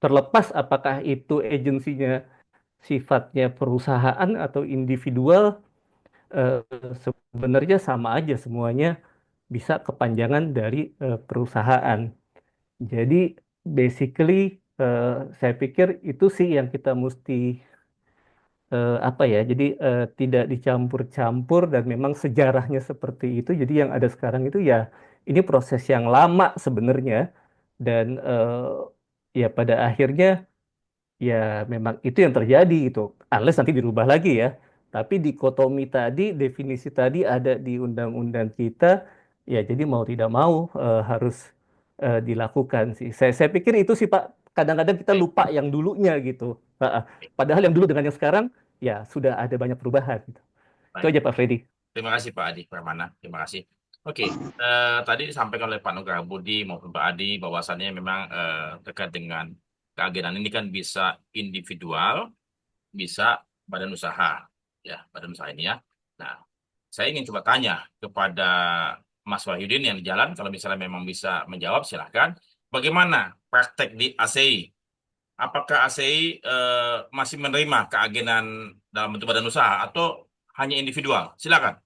Terlepas apakah itu agensinya sifatnya perusahaan atau individual, eh, sebenarnya sama aja semuanya bisa kepanjangan dari perusahaan. Jadi basically eh, saya pikir itu sih yang kita mesti apa ya, jadi tidak dicampur-campur dan memang sejarahnya seperti itu. Jadi yang ada sekarang itu ya ini proses yang lama sebenarnya dan ya pada akhirnya ya memang itu yang terjadi gitu. Unless nanti dirubah lagi ya. Tapi dikotomi tadi, definisi tadi ada di undang-undang kita, ya jadi mau tidak mau harus dilakukan sih. Saya pikir itu sih Pak, kadang-kadang kita Baik. lupa yang dulunya gitu. Ha-ha. Padahal yang dulu dengan yang sekarang, ya sudah ada banyak perubahan. Gitu. Itu Baik. aja Pak Freddy. Terima kasih Pak Adi Pramana. Terima kasih. Oke, tadi disampaikan oleh Pak Nugraha Budi maupun Pak Adi bahwasannya memang terkait dengan keagenan ini kan bisa individual, bisa badan usaha, ya badan usaha ini ya. Nah, saya ingin coba tanya kepada Mas Wahyudin yang di jalan, kalau misalnya memang bisa menjawab silahkan. Bagaimana praktek di ACI? Apakah ACI masih menerima keagenan dalam bentuk badan usaha atau hanya individual? Silakan.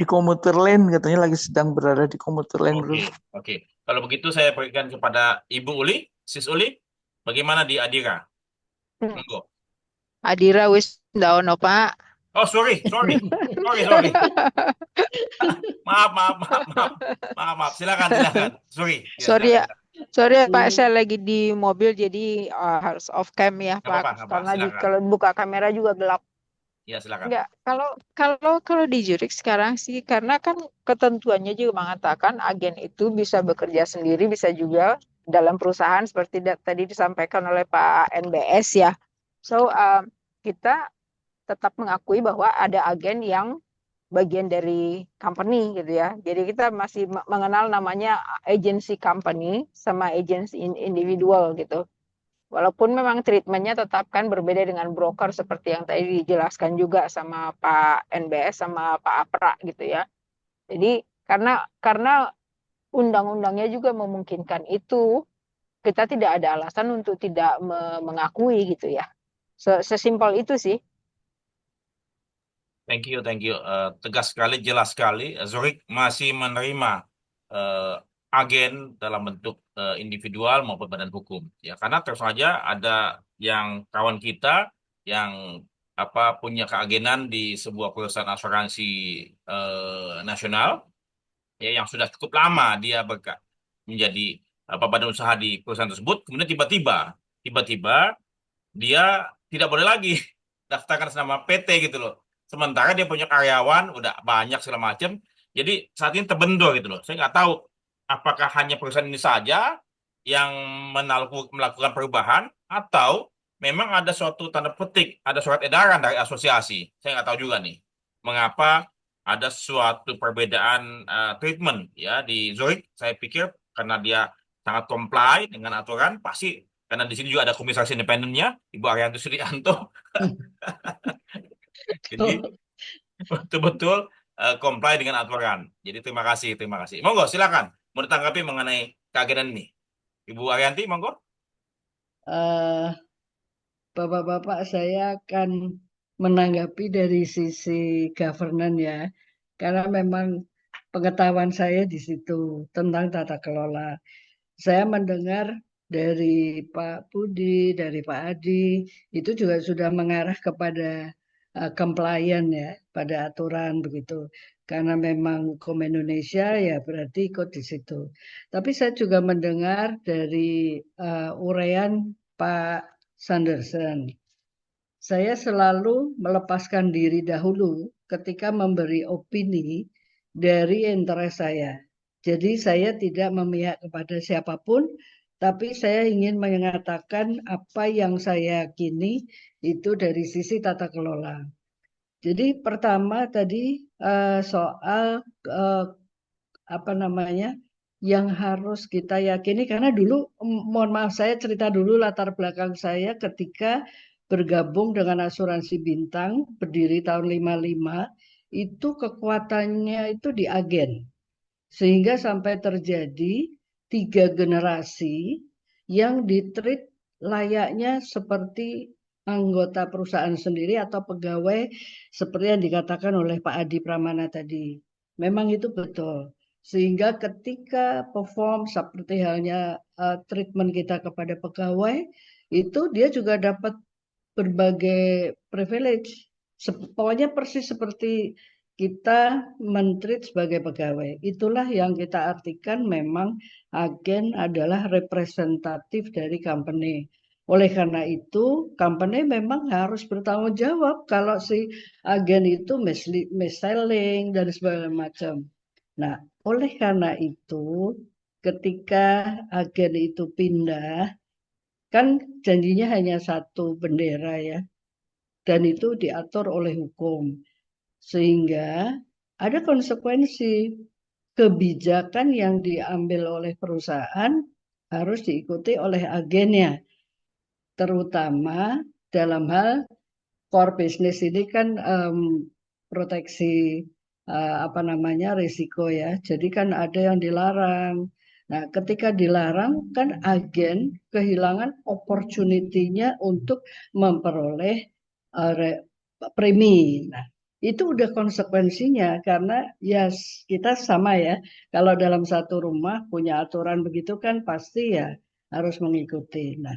Di komuter lain katanya lagi sedang berada di komuter lain, Bro. Oke. Kalau begitu saya berikan kepada Ibu Uli, Sis Uli, bagaimana di Adira? Monggo. Adira wis ndak ono, Pak. Oh, sorry. Maaf. Silakan. Sorry. Ya, Sorry ya Pak, saya lagi di mobil jadi harus off cam ya Nggak Pak. apa-apa, Karena silakan. kalau buka kamera juga gelap. Ya, silakan. Enggak, kalau di Zurich sekarang sih karena kan ketentuannya juga mengatakan agen itu bisa bekerja sendiri, bisa juga dalam perusahaan seperti tadi disampaikan oleh Pak NBS ya. So kita tetap mengakui bahwa ada agen yang bagian dari company gitu ya. Jadi kita masih mengenal namanya agency company sama agency individual gitu. Walaupun memang treatmentnya tetap kan berbeda dengan broker seperti yang tadi dijelaskan juga sama Pak NBS sama Pak Apra gitu ya. Jadi karena undang-undangnya juga memungkinkan itu, kita tidak ada alasan untuk tidak mengakui gitu ya. Sesimpel itu sih. Thank you. Tegas sekali, jelas sekali. Zurich masih menerima agen dalam bentuk individual maupun badan hukum. Ya, karena terus saja ada yang kawan kita yang punya keagenan di sebuah perusahaan asuransi nasional, ya, yang sudah cukup lama dia menjadi badan usaha di perusahaan tersebut. Kemudian tiba-tiba dia tidak boleh lagi daftarkan nama PT gitu loh. Sementara dia punya karyawan udah banyak segala macam. Jadi saat ini terbentur gitu loh. Saya nggak tahu apakah hanya perusahaan ini saja yang melakukan perubahan atau memang ada suatu tanda petik, ada surat edaran dari asosiasi. Saya nggak tahu juga nih mengapa ada suatu perbedaan treatment ya di Zurich. Saya pikir karena dia sangat comply dengan aturan, pasti karena di sini juga ada komisaris independennya, Ibu Arianti Sudianto. Jadi betul-betul comply dengan aturan. Jadi terima kasih. Monggo silakan mau ditanggapi mengenai keagenan ini. Ibu Arianti, monggo. Bapak-bapak, saya akan menanggapi dari sisi governance ya, karena memang pengetahuan saya di situ tentang tata kelola. Saya mendengar dari Pak Budi, dari Pak Adi, itu juga sudah mengarah kepada compliant ya, pada aturan begitu. Karena memang hukum Indonesia ya berarti ikut di situ. Tapi saya juga mendengar dari uraian Pak Sanderson. Saya selalu melepaskan diri dahulu ketika memberi opini dari interest saya. Jadi saya tidak memihak kepada siapapun, tapi saya ingin mengatakan apa yang saya yakini itu dari sisi tata kelola. Jadi pertama tadi soal yang harus kita yakini, karena dulu mohon maaf saya cerita dulu latar belakang saya ketika bergabung dengan asuransi Bintang berdiri tahun 55, itu kekuatannya itu di agen. Sehingga sampai terjadi 3 generasi yang ditreat layaknya seperti anggota perusahaan sendiri atau pegawai seperti yang dikatakan oleh Pak Adi Pramana tadi. Memang itu betul. Sehingga ketika perform seperti halnya treatment kita kepada pegawai, itu dia juga dapat berbagai privilege. Pokoknya persis seperti kita mentreat sebagai pegawai. Itulah yang kita artikan memang agen adalah representatif dari company. Oleh karena itu, company memang harus bertanggung jawab kalau si agen itu mis-selling dan segala macam. Nah, oleh karena itu, ketika agen itu pindah, kan janjinya hanya satu bendera ya, dan itu diatur oleh hukum. Sehingga ada konsekuensi kebijakan yang diambil oleh perusahaan harus diikuti oleh agennya, terutama dalam hal core business ini kan proteksi risiko ya. Jadi kan ada yang dilarang. Nah, ketika dilarang kan agen kehilangan opportunity-nya untuk memperoleh premi. Nah, itu udah konsekuensinya karena ya kita sama ya. Kalau dalam satu rumah punya aturan begitu kan pasti ya harus mengikuti. Nah,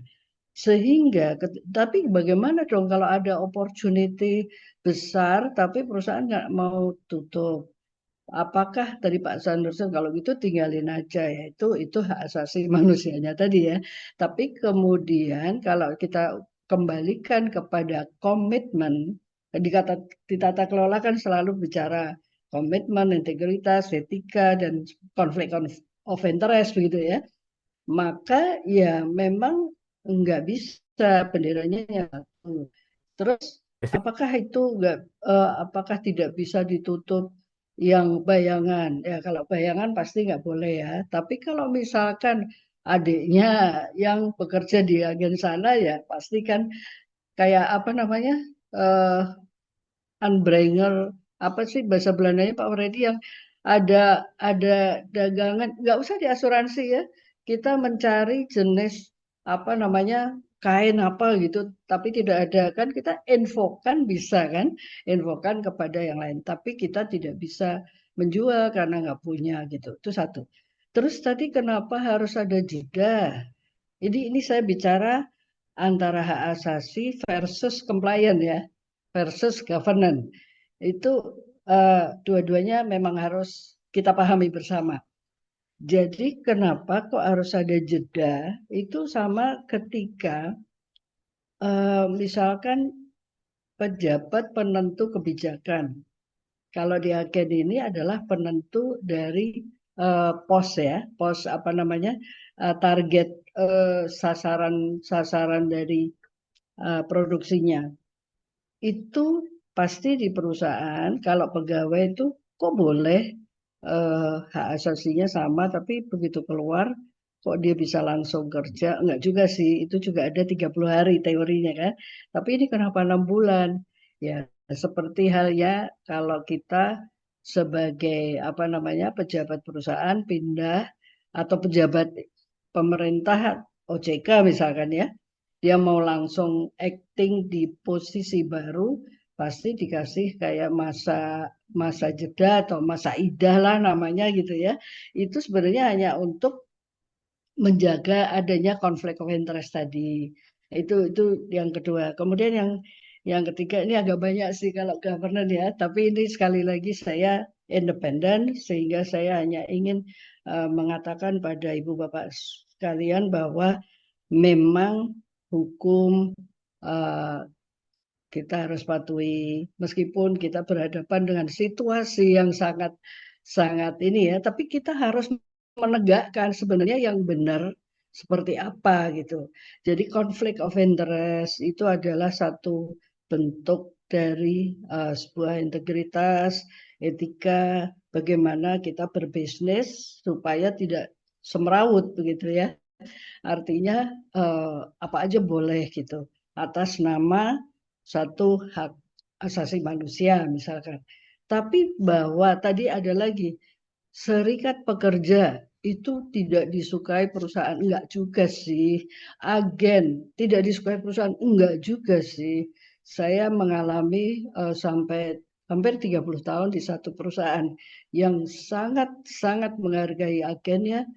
sehingga, tapi bagaimana dong kalau ada opportunity besar tapi perusahaan nggak mau tutup? Apakah tadi Pak Sanderson kalau gitu tinggalin aja ya itu hak asasi manusianya tadi ya. Tapi kemudian kalau kita kembalikan kepada komitmen di tata kelola kan selalu bicara komitmen, integritas, etika dan konflik of interest begitu ya. Maka ya memang nggak bisa benderanya yang satu. Terus apakah itu apakah tidak bisa ditutup yang bayangan? Ya kalau bayangan pasti nggak boleh ya. Tapi kalau misalkan adiknya yang bekerja di agen sana ya pasti kan kayak unbringer apa sih bahasa Belandanya Pak Freddy yang ada dagangan nggak usah di asuransi ya, kita mencari jenis kain apa gitu tapi tidak ada kan kita infokan bisa kan infokan kepada yang lain tapi kita tidak bisa menjual karena nggak punya gitu itu satu. Terus tadi kenapa harus ada jeda, ini saya bicara antara hak asasi versus compliant ya versus governance. Itu dua-duanya memang harus kita pahami bersama. Jadi kenapa kok harus ada jeda? Itu sama ketika misalkan pejabat penentu kebijakan. Kalau di agen ini adalah penentu dari pos target sasaran dari produksinya. Itu pasti di perusahaan kalau pegawai itu kok boleh hak asasinya sama tapi begitu keluar kok dia bisa langsung kerja, enggak juga sih, itu juga ada 30 hari teorinya kan, tapi ini kenapa 6 bulan ya seperti halnya kalau kita sebagai pejabat perusahaan pindah atau pejabat pemerintah OJK misalkan ya, dia mau langsung acting di posisi baru pasti dikasih kayak masa jeda atau masa idah lah namanya gitu ya. Itu sebenarnya hanya untuk menjaga adanya konflik of interest tadi. Itu yang kedua. Kemudian yang ketiga ini agak banyak sih kalau governance ya, tapi ini sekali lagi saya independen sehingga saya hanya ingin mengatakan pada Ibu Bapak sekalian bahwa memang hukum kita harus patuhi meskipun kita berhadapan dengan situasi yang sangat ini ya, tapi kita harus menegakkan sebenarnya yang benar seperti apa gitu. Jadi konflik of interest itu adalah satu bentuk dari sebuah integritas, etika, bagaimana kita berbisnis supaya tidak semrawut begitu ya. Artinya apa aja boleh gitu atas nama satu hak asasi manusia misalkan. Tapi bahwa tadi ada lagi serikat pekerja itu tidak disukai perusahaan, enggak juga sih. Agen tidak disukai perusahaan, enggak juga sih. Saya mengalami sampai hampir 30 tahun di satu perusahaan yang sangat menghargai agennya,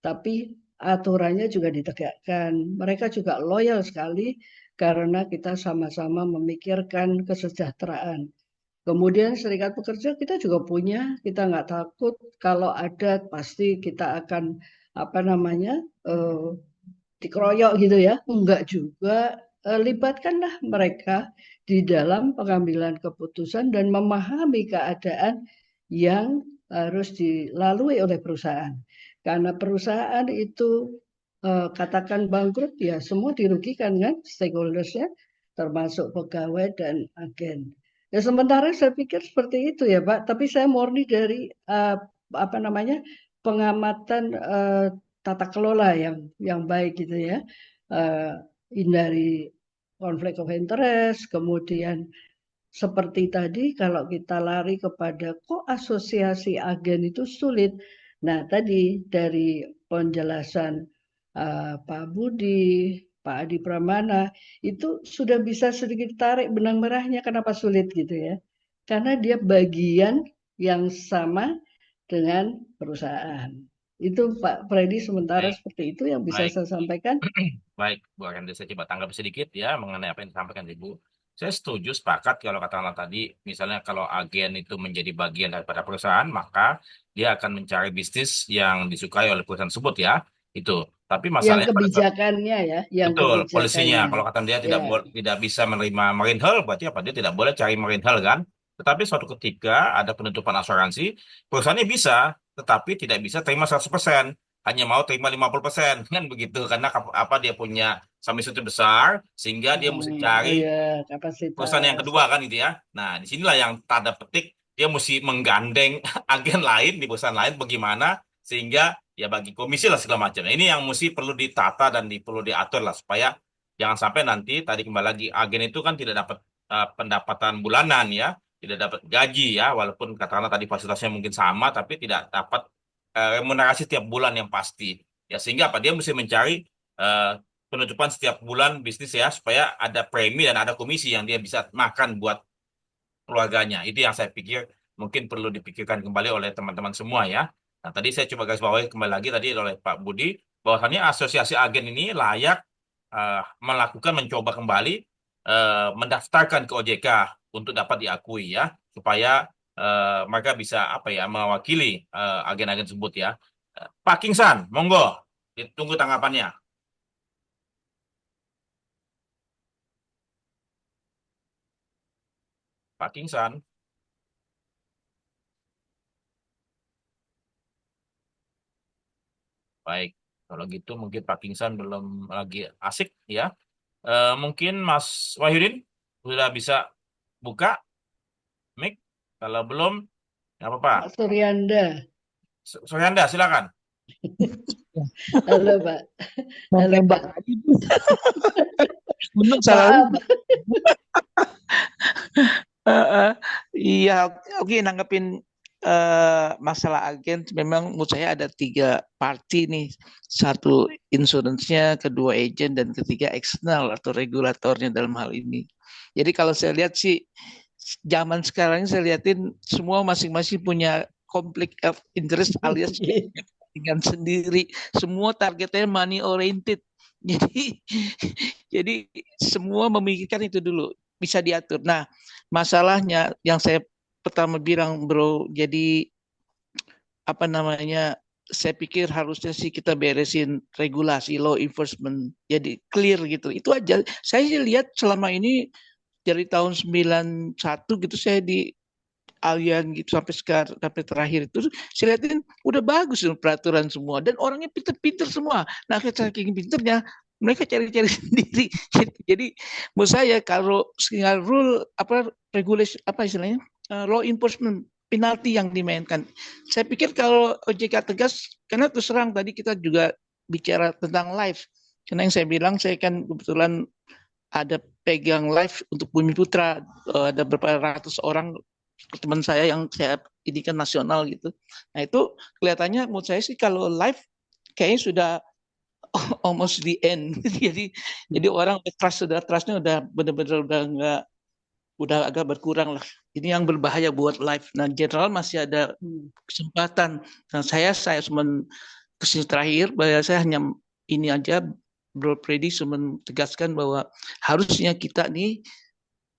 tapi aturannya juga ditegakkan. Mereka juga loyal sekali karena kita sama-sama memikirkan kesejahteraan. Kemudian serikat pekerja kita juga punya, kita nggak takut kalau ada pasti kita akan dikeroyok gitu ya, enggak juga. Libatkanlah mereka di dalam pengambilan keputusan dan memahami keadaan yang harus dilalui oleh perusahaan. Karena perusahaan itu katakan bangkrut, ya semua dirugikan kan, stakeholdersnya, termasuk pegawai dan agen. Ya sementara saya pikir seperti itu ya Pak, tapi saya murni dari pengamatan tata kelola yang baik gitu ya. Hindari konflik of interest, kemudian seperti tadi kalau kita lari kepada kok asosiasi agen itu sulit. Nah, tadi dari penjelasan Pak Budi, Pak Adi Pramana, itu sudah bisa sedikit tarik benang merahnya kenapa sulit gitu ya. Karena dia bagian yang sama dengan perusahaan. Itu Pak Freddy sementara Baik, seperti itu yang bisa baik. saya sampaikan. Baik, Bu Arenda, saya coba tanggapi sedikit ya mengenai apa yang disampaikan Ibu. Saya setuju, sepakat kalau katakanlah tadi, misalnya kalau agen itu menjadi bagian daripada perusahaan, maka dia akan mencari bisnis yang disukai oleh perusahaan tersebut ya. Itu. Tapi Yang masalahnya kebijakannya ya, yang betul, polisinya. kebijakannya. Kalau kata dia Ya. tidak bisa menerima marine hull, berarti apa? Dia tidak boleh cari marine hull kan? Tetapi suatu ketika ada penutupan asuransi, perusahaannya bisa, tetapi tidak bisa terima 100%. Hanya mau terima 50%. Kan begitu. Karena apa dia punya sum assured besar, sehingga dia mesti Oh cari ya, perusahaan yang kapasitas. kedua kan gitu ya. Nah, disinilah yang tanda petik dia mesti menggandeng agen lain di perusahaan lain bagaimana sehingga ya bagi komisi lah segala macam. Nah, ini yang mesti perlu ditata dan perlu diatur lah supaya jangan sampai nanti tadi kembali lagi agen itu kan tidak dapat pendapatan bulanan ya, tidak dapat gaji ya, walaupun katakanlah tadi fasilitasnya mungkin sama tapi tidak dapat remunerasi setiap bulan yang pasti. Ya sehingga apa dia mesti mencari eh, penutupan setiap bulan bisnis ya supaya ada premi dan ada komisi yang dia bisa makan buat keluarganya. Itu yang saya pikir mungkin perlu dipikirkan kembali oleh teman-teman semua ya. Nah, tadi saya coba garis bawahi kembali lagi tadi oleh Pak Budi bahwasannya asosiasi agen ini layak melakukan mencoba kembali mendaftarkan ke OJK untuk dapat diakui ya supaya mereka bisa apa ya mewakili agen-agen tersebut ya. Pak Kingsan, monggo ditunggu tanggapannya. Pak Kingsan. Baik, kalau gitu mungkin Pak Kingsan belum lagi asik ya. Mungkin Mas Wahyudin sudah bisa buka mic. Kalau belum, nggak apa-apa. Pak Suryanda. Suryanda, silakan. Halo Pak. Mau Halo tembak Pak. aja Bu. Untung salah. Maaf. Iya, oke, nanggepin masalah agen. Memang menurut saya ada 3 party nih. Satu insurance-nya, kedua agent, dan ketiga eksternal atau regulatornya dalam hal ini. Jadi kalau saya lihat sih zaman sekarang ini saya lihatin semua masing-masing punya konflik of interest alias kepentingan sendiri. Semua targetnya money oriented. Jadi semua memikirkan itu dulu, bisa diatur. Nah, masalahnya yang saya pertama bilang Bro, jadi apa namanya? Saya pikir harusnya sih kita beresin regulasi law enforcement, jadi clear gitu. Itu aja. Saya lihat selama ini dari tahun 91 gitu saya di Allian gitu sampai sekarang sampai terakhir itu saya lihatin udah bagus peraturan semua dan orangnya pinter-pinter semua. Nah, saking pinternya mereka cari-cari sendiri. Jadi menurut saya kalau tinggal rule apa regulation apa istilahnya law enforcement penalti yang dimainkan. Saya pikir kalau OJK tegas karena terus terang tadi kita juga bicara tentang live. Karena yang saya bilang saya kan kebetulan ada pegang live untuk Bumi Putra, ada beberapa ratus orang teman saya yang saya ini kan nasional gitu. Nah itu kelihatannya menurut saya sih kalau live kayaknya sudah almost the end. jadi orang trustnya udah benar-benar udah agak berkurang lah. Ini yang berbahaya buat live. Nah general masih ada kesempatan. Nah saya kesini terakhir bahwa saya hanya ini aja Bro Freddy menegaskan bahwa harusnya kita nih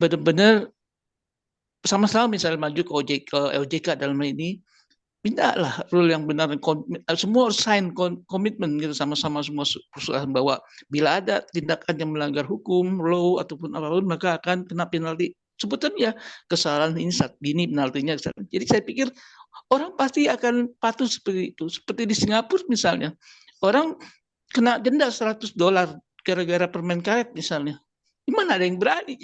benar-benar sama-sama misalnya maju ke OJK dalam ini, mintalah rule yang benar, semua sign komitmen gitu sama-sama semua perusahaan bahwa bila ada tindakan yang melanggar hukum, law ataupun apapun maka akan kena penalti. Sebetulnya kesalahan ini saat gini penaltinya. Jadi saya pikir orang pasti akan patuh seperti itu. Seperti di Singapura misalnya, orang kena denda $100 gara-gara permen karet misalnya. Gimana ada yang berani?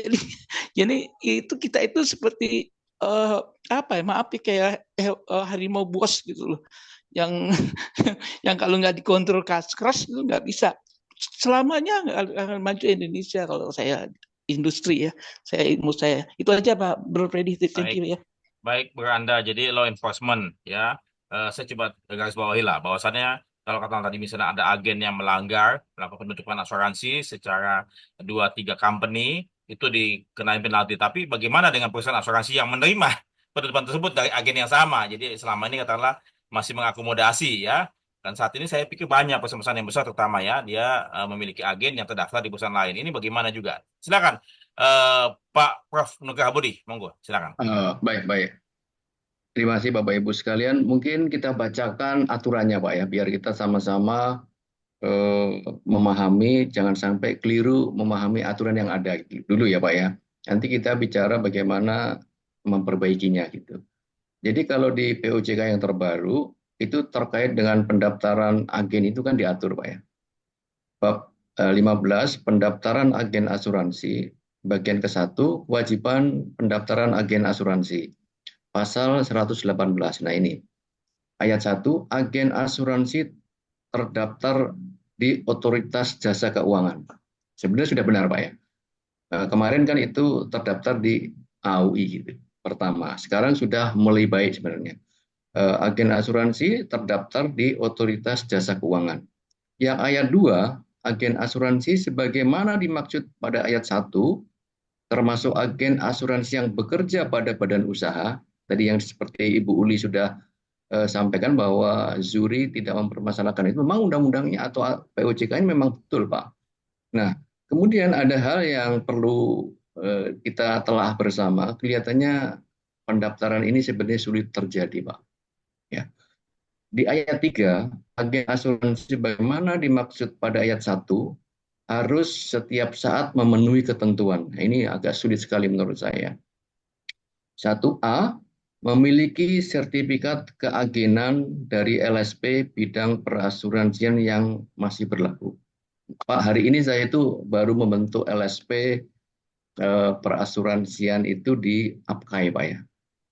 Jadi itu kita itu seperti apa ya? Maaf ya, kayak harimau bos gitu loh. Yang yang kalau nggak dikontrol keras itu nggak bisa. Selamanya nggak akan maju Indonesia kalau saya industri ya. Ilmu saya. Itu aja Pak Bro Freddy. Thank Baik, you ya. baik Beranda. Jadi law enforcement ya, saya coba garis bawahi lah bahwasannya kalau kata tadi misalnya ada agen yang melanggar melakukan penutupan asuransi secara 2-3 company itu dikenain penalti. Tapi bagaimana dengan perusahaan asuransi yang menerima penutupan tersebut dari agen yang sama? Jadi selama ini katakanlah masih mengakomodasi ya. Dan saat ini saya pikir banyak perusahaan yang besar terutama ya, dia memiliki agen yang terdaftar di perusahaan lain. Ini bagaimana juga? Silakan Pak Prof. Nugraha Budi, monggo, silakan. Baik. Terima kasih Bapak Ibu sekalian. Mungkin kita bacakan aturannya Pak ya, biar kita sama-sama memahami, jangan sampai keliru memahami aturan yang ada dulu ya Pak ya. Nanti kita bicara bagaimana memperbaikinya gitu. Jadi kalau di POJK yang terbaru itu terkait dengan pendaftaran agen itu kan diatur Pak ya. Bab 15 pendaftaran agen asuransi bagian ke-1 kewajiban pendaftaran agen asuransi. Pasal 118. Nah ini, ayat 1, agen asuransi terdaftar di Otoritas Jasa Keuangan. Sebenarnya sudah benar Pak ya. Kemarin kan itu terdaftar di AUI gitu, pertama. Sekarang sudah mulai baik sebenarnya. Agen asuransi terdaftar di Otoritas Jasa Keuangan. Yang ayat 2, agen asuransi sebagaimana dimaksud pada ayat 1, termasuk agen asuransi yang bekerja pada badan usaha. Tadi yang seperti Ibu Uli sudah sampaikan bahwa Zuri tidak mempermasalahkan itu, memang undang-undangnya atau POJK ini memang betul Pak. Nah, kemudian ada hal yang perlu kita telah bersama. Kelihatannya pendaftaran ini sebenarnya sulit terjadi Pak. Ya. Di ayat 3, agen asuransi bagaimana dimaksud pada ayat 1 harus setiap saat memenuhi ketentuan. Nah, ini agak sulit sekali menurut saya. 1A, memiliki sertifikat keagenan dari LSP bidang perasuransian yang masih berlaku. Pak, hari ini saya itu baru membentuk LSP perasuransian itu di APKAI Pak ya.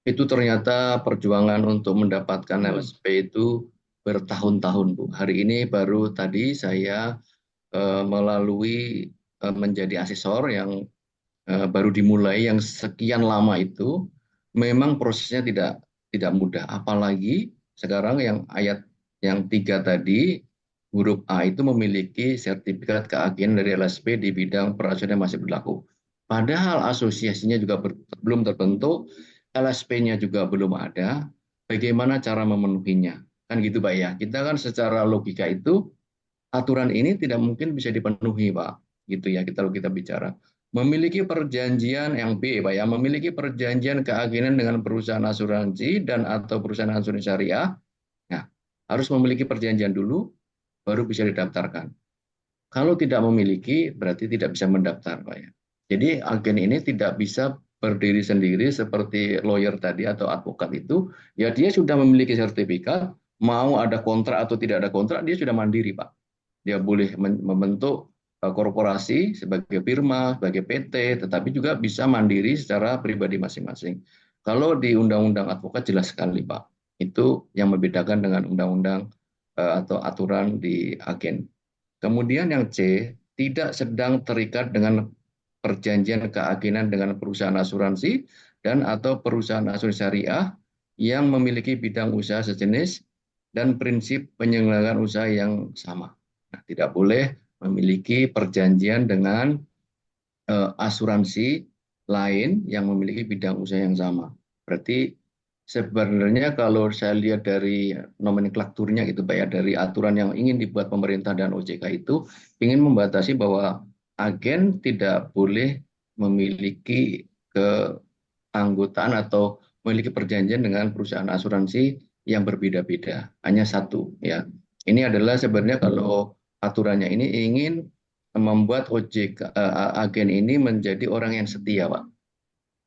Itu ternyata perjuangan untuk mendapatkan LSP itu bertahun-tahun Bu. Hari ini baru tadi saya melalui menjadi asesor yang baru dimulai, yang sekian lama itu memang prosesnya tidak mudah. Apalagi sekarang yang ayat yang 3 tadi, huruf A itu memiliki sertifikat keagenan dari LSP di bidang perasuransian yang masih berlaku. Padahal asosiasinya juga belum terbentuk, LSP-nya juga belum ada. Bagaimana cara memenuhinya? Kan gitu Pak ya. Kita kan secara logika itu aturan ini tidak mungkin bisa dipenuhi Pak. Gitu ya kalau kita bicara. Memiliki perjanjian yang B, Pak ya, memiliki perjanjian keagenan dengan perusahaan asuransi dan atau perusahaan asuransi syariah. Nah, harus memiliki perjanjian dulu, baru bisa didaftarkan. Kalau tidak memiliki, berarti tidak bisa mendaftar, Pak ya. Jadi agen ini tidak bisa berdiri sendiri seperti lawyer tadi atau advokat itu. Ya dia sudah memiliki sertifikat, mau ada kontrak atau tidak ada kontrak, dia sudah mandiri, Pak. Dia boleh membentuk korporasi sebagai firma, sebagai PT, tetapi juga bisa mandiri secara pribadi masing-masing. Kalau di Undang-Undang Advokat jelas sekali, Pak. Itu yang membedakan dengan undang-undang atau aturan di agen. Kemudian yang C, tidak sedang terikat dengan perjanjian keagenan dengan perusahaan asuransi dan atau perusahaan asuransi syariah yang memiliki bidang usaha sejenis dan prinsip penyelenggaraan usaha yang sama. Nah, tidak boleh memiliki perjanjian dengan asuransi lain yang memiliki bidang usaha yang sama. Berarti sebenarnya kalau saya lihat dari nomenklaturnya gitu Pak ya, dari aturan yang ingin dibuat pemerintah dan OJK itu ingin membatasi bahwa agen tidak boleh memiliki keanggotaan atau memiliki perjanjian dengan perusahaan asuransi yang berbeda-beda, hanya satu ya. Ini adalah sebenarnya kalau aturannya ini ingin membuat OJK agen ini menjadi orang yang setia, Pak.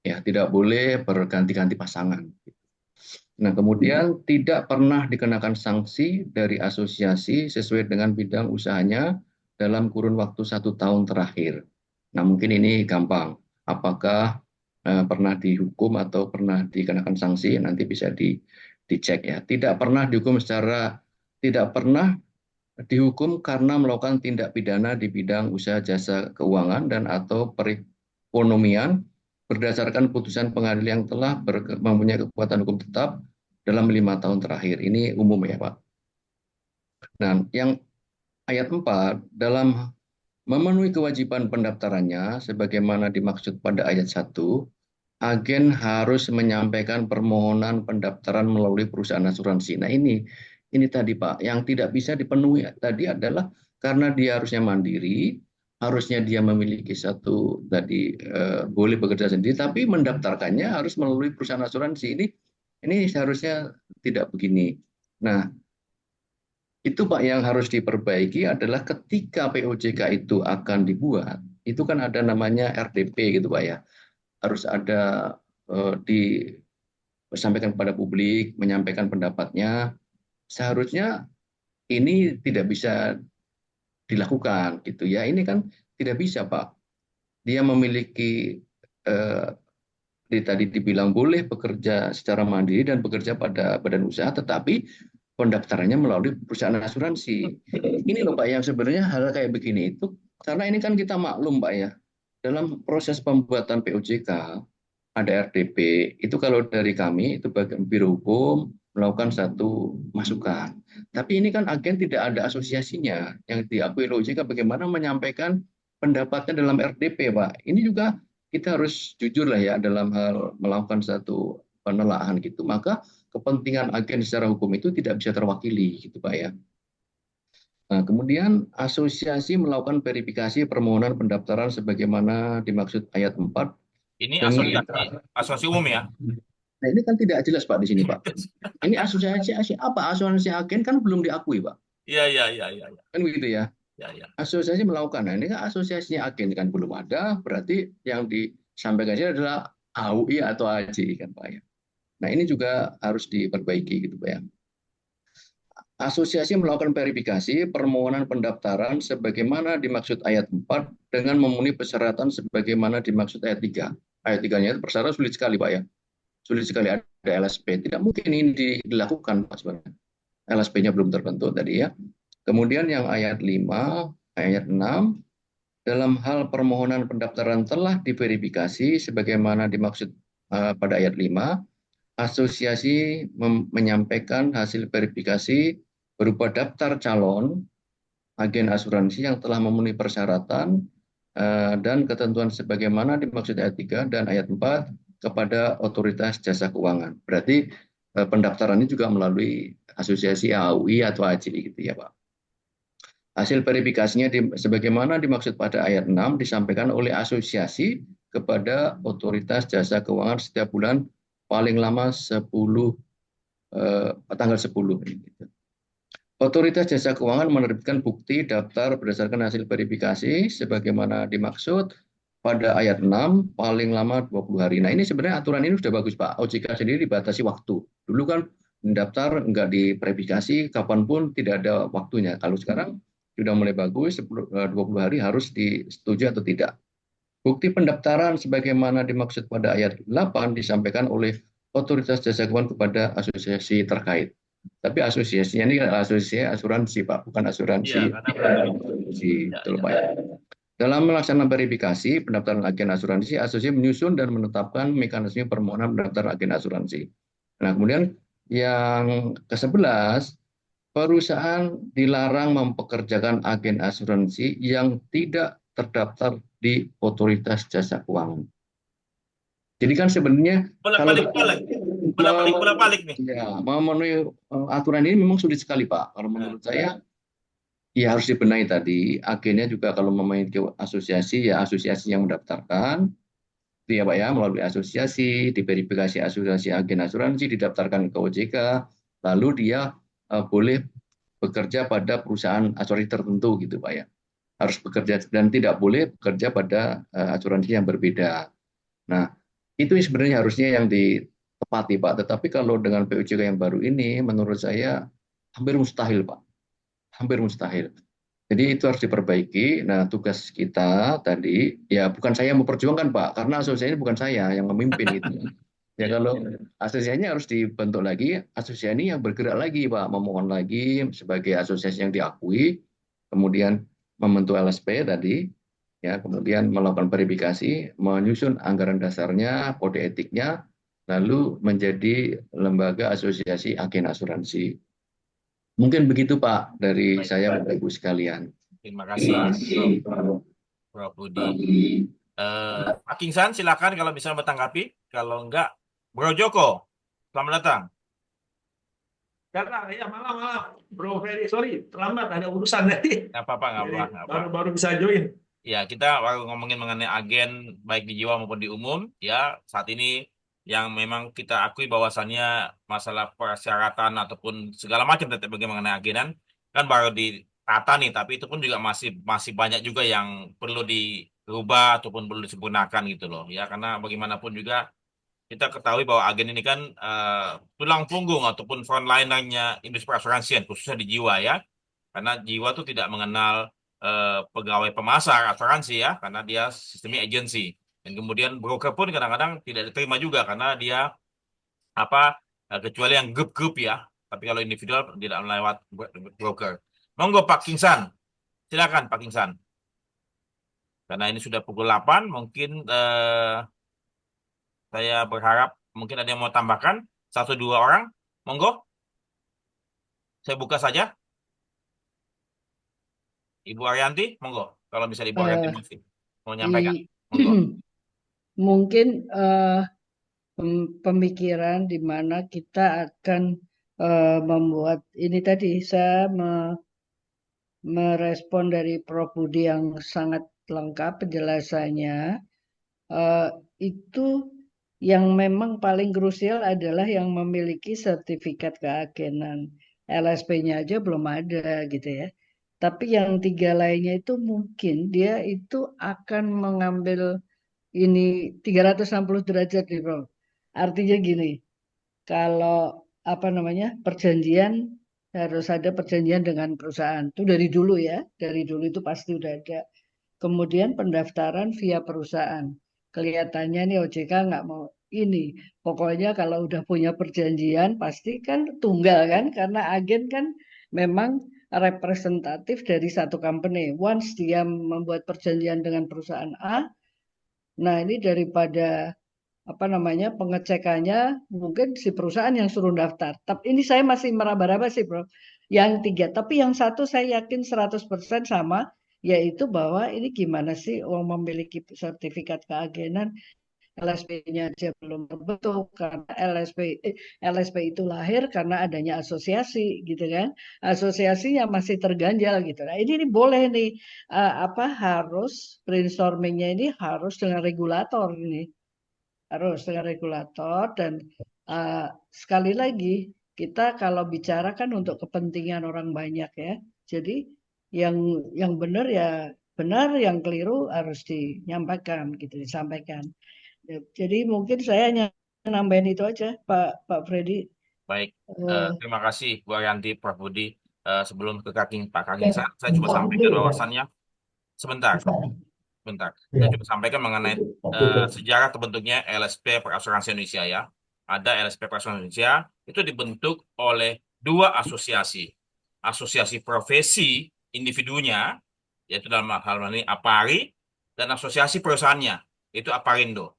Ya, tidak boleh berganti-ganti pasangan. Nah, kemudian tidak pernah dikenakan sanksi dari asosiasi sesuai dengan bidang usahanya dalam kurun waktu 1 tahun terakhir. Nah, mungkin ini gampang. Apakah pernah dihukum atau pernah dikenakan sanksi? Nanti bisa dicek ya. Tidak pernah dihukum karena melakukan tindak pidana di bidang usaha jasa keuangan dan atau perekonomian berdasarkan putusan pengadilan yang telah mempunyai kekuatan hukum tetap dalam 5 tahun terakhir. Ini umum ya Pak. Nah, yang ayat 4, dalam memenuhi kewajiban pendaftarannya sebagaimana dimaksud pada ayat 1, agen harus menyampaikan permohonan pendaftaran melalui perusahaan asuransi. Nah, ini tadi Pak, yang tidak bisa dipenuhi tadi adalah karena dia harusnya mandiri, harusnya dia memiliki satu tadi boleh bekerja sendiri, tapi mendaftarkannya harus melalui perusahaan asuransi. Ini seharusnya tidak begini. Nah, itu Pak yang harus diperbaiki adalah ketika POJK itu akan dibuat, itu kan ada namanya RDP gitu Pak ya. Harus ada disampaikan kepada publik, menyampaikan pendapatnya. Seharusnya ini tidak bisa dilakukan gitu ya. Ini kan tidak bisa Pak. Dia memiliki tadi dibilang boleh bekerja secara mandiri dan bekerja pada badan usaha, tetapi pendaftarannya melalui perusahaan asuransi. Ini loh Pak yang sebenarnya hal kayak begini itu karena ini kan kita maklum Pak ya, dalam proses pembuatan POJK ada RDP, itu kalau dari kami itu bagian Biro Hukum melakukan satu masukan. Tapi ini kan agen tidak ada asosiasinya yang diakui oleh OJK bagaimana menyampaikan pendapatnya dalam RDP Pak. Ini juga kita harus jujur lah ya dalam hal melakukan satu penelaahan gitu. Maka kepentingan agen secara hukum itu tidak bisa terwakili gitu Pak ya. Nah, kemudian asosiasi melakukan verifikasi permohonan pendaftaran sebagaimana dimaksud ayat 4 Ini dengan asosiasi umum ya. Nah, ini kan tidak jelas Pak di sini Pak. Ini asosiasi apa? Asosiasi agen kan belum diakui Pak. Iya. Kan begitu ya. Ya. Asosiasi melakukan. Nah, ini kan asosiasinya agen kan belum ada, berarti yang disampaikan ini adalah AUI atau AJI kan Pak ya. Nah, ini juga harus diperbaiki gitu Pak ya. Asosiasi melakukan verifikasi permohonan pendaftaran sebagaimana dimaksud ayat 4 dengan memenuhi persyaratan sebagaimana dimaksud ayat 3. Ayat 3-nya itu persyaratan sulit sekali Pak ya. Sulit sekali ada LSP. Tidak mungkin ini dilakukan Pak sebenarnya. LSP-nya belum terbentuk tadi ya. Kemudian yang ayat 5, ayat 6, dalam hal permohonan pendaftaran telah diverifikasi sebagaimana dimaksud pada ayat 5, asosiasi menyampaikan hasil verifikasi berupa daftar calon agen asuransi yang telah memenuhi persyaratan dan ketentuan sebagaimana dimaksud ayat 3 dan ayat 4 kepada otoritas jasa keuangan. Berarti pendaftaran ini juga melalui asosiasi AUI atau AJI gitu ya Pak. Hasil verifikasinya sebagaimana dimaksud pada ayat 6 disampaikan oleh asosiasi kepada otoritas jasa keuangan setiap bulan paling lama tanggal 10. Otoritas jasa keuangan menerbitkan bukti daftar berdasarkan hasil verifikasi sebagaimana dimaksud pada ayat 6 paling lama 20 hari. Nah, ini sebenarnya aturan ini sudah bagus Pak. OJK sendiri dibatasi waktu. Dulu kan mendaftar enggak diverifikasi kapanpun tidak ada waktunya. Kalau sekarang sudah mulai bagus 20 hari harus disetujui atau tidak. Bukti pendaftaran sebagaimana dimaksud pada ayat 8 disampaikan oleh otoritas jasa keuangan kepada asosiasi terkait. Tapi asosiasinya ini asosiasi asuransi Pak, bukan asuransi. Betul Pak. Dalam melaksanakan verifikasi pendaftaran agen asuransi, asosiasi menyusun dan menetapkan mekanisme permohonan pendaftaran agen asuransi. Nah, kemudian yang ke-11, perusahaan dilarang mempekerjakan agen asuransi yang tidak terdaftar di otoritas jasa keuangan. Jadi kan sebenarnya bolak-balik nih. Ya, memenuhi aturan ini memang sulit sekali Pak. Kalau menurut saya ya harus dibenahi tadi. Agennya juga kalau memiliki asosiasi ya asosiasi yang mendaftarkan. Itu ya Pak ya, melalui asosiasi, diverifikasi asosiasi agen asuransi, didaftarkan ke OJK, lalu dia boleh bekerja pada perusahaan asuransi tertentu gitu Pak ya. Harus bekerja dan tidak boleh bekerja pada asuransi yang berbeda. Nah, itu sebenarnya harusnya yang tepati Pak. Tetapi kalau dengan PUJK yang baru ini, menurut saya hampir mustahil Pak, hampir mustahil. Jadi itu harus diperbaiki. Nah, tugas kita tadi, ya bukan saya yang memperjuangkan Pak, karena asosiasi ini bukan saya yang memimpin gitu. Ya kalau asosiasinya harus dibentuk lagi, asosiasi ini yang bergerak lagi Pak, memohon lagi sebagai asosiasi yang diakui, kemudian membentuk LSP tadi, ya kemudian melakukan verifikasi, menyusun anggaran dasarnya, kode etiknya, lalu menjadi lembaga asosiasi agen asuransi. Mungkin begitu Pak dari Baik, saya Bapak Ibu sekalian. terima kasih Prof. Budi. Pak Kingsan, silakan kalau bisa bertanggapi. Kalau enggak, Bro Joko, selamat datang. Ya, malam, Bro Ferry. Sorry, terlambat ada urusan tadi. Nggak apa-apa, nggak Jadi apa-apa. baru bisa join. Ya, kita baru ngomongin mengenai agen baik di jiwa maupun di umum. Ya, saat ini yang memang kita akui bahwasannya masalah persyaratan ataupun segala macam tentang mengenai agenan kan baru ditata nih, tapi itu pun juga masih banyak juga yang perlu dirubah ataupun perlu disempurnakan gitu loh. Ya, karena bagaimanapun juga kita ketahui bahwa agen ini kan tulang punggung ataupun frontlinernya industri asuransian khususnya di jiwa ya, karena jiwa tuh tidak mengenal pegawai pemasar asuransi ya, karena dia sistemnya agensi, dan kemudian broker pun kadang-kadang tidak diterima juga karena dia kecuali yang grup-grup ya, tapi kalau individual tidak melewat broker. Monggo Pak Kingsan, silakan Pak Kingsan, karena ini sudah pukul 8 mungkin saya berharap mungkin ada yang mau tambahkan, 1-2 orang. Monggo. Saya buka saja. Ibu Arianti, monggo. Kalau bisa Ibu Arianti masih mau menyampaikan. Monggo. Mungkin pemikiran di mana kita akan membuat ini tadi, saya merespon dari Prof. Budi yang sangat lengkap penjelasannya. Itu yang memang paling krusial adalah yang memiliki sertifikat keagenan. LSP-nya aja belum ada gitu ya. Tapi yang 3 lainnya itu mungkin dia itu akan mengambil ini 360 derajat nih Bro. Artinya gini, kalau perjanjian harus ada perjanjian dengan perusahaan. Itu dari dulu ya, dari dulu itu pasti udah ada. Kemudian pendaftaran via perusahaan. Kelihatannya nih OJK nggak mau ini. Pokoknya kalau udah punya perjanjian pasti kan tunggal kan, karena agen kan memang representatif dari satu company. Once dia membuat perjanjian dengan perusahaan A, nah ini daripada pengecekannya mungkin si perusahaan yang suruh daftar. Tapi ini saya masih meraba-raba sih Bro. Yang 3, tapi yang satu saya yakin 100% sama, yaitu bahwa ini gimana sih orang memiliki sertifikat keagenan, LSP-nya aja belum terbentuk karena LSP itu lahir karena adanya asosiasi gitu kan. Asosiasinya masih terganjal gitu. Nah, ini boleh nih harus brainstormingnya ini harus dengan regulator ini. Harus dengan regulator dan sekali lagi kita kalau bicara kan untuk kepentingan orang banyak ya. Jadi yang benar ya benar, yang keliru harus disampaikan gitu, disampaikan. Jadi mungkin saya hanya nambahin itu aja Pak Freddy. Baik, terima kasih Bu Arianti, Prof. Budi. Sebelum ke Pak Kingsan, saya cuma sampaikan bahwasannya sebentar. Saya cuma sampaikan mengenai sejarah terbentuknya LSP Perasuransi Indonesia ya. Ada LSP Perasuransi Indonesia itu dibentuk oleh 2 asosiasi. Asosiasi profesi individunya, yaitu dalam hal ini APARI, dan asosiasi perusahaannya, itu APARINDO.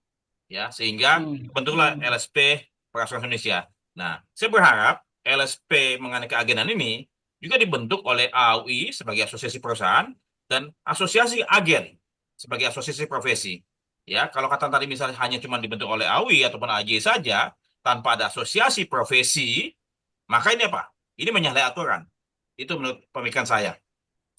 Ya, sehingga bentuklah LSP Perasuransi Indonesia. Nah, saya berharap LSP mengenai keagenan ini juga dibentuk oleh AUI sebagai asosiasi perusahaan dan asosiasi agen sebagai asosiasi profesi. Ya, kalau kata tadi misalnya hanya cuma dibentuk oleh AUI ataupun AJ saja tanpa ada asosiasi profesi, maka ini apa? Ini menyalahi aturan. Itu menurut pemikiran saya.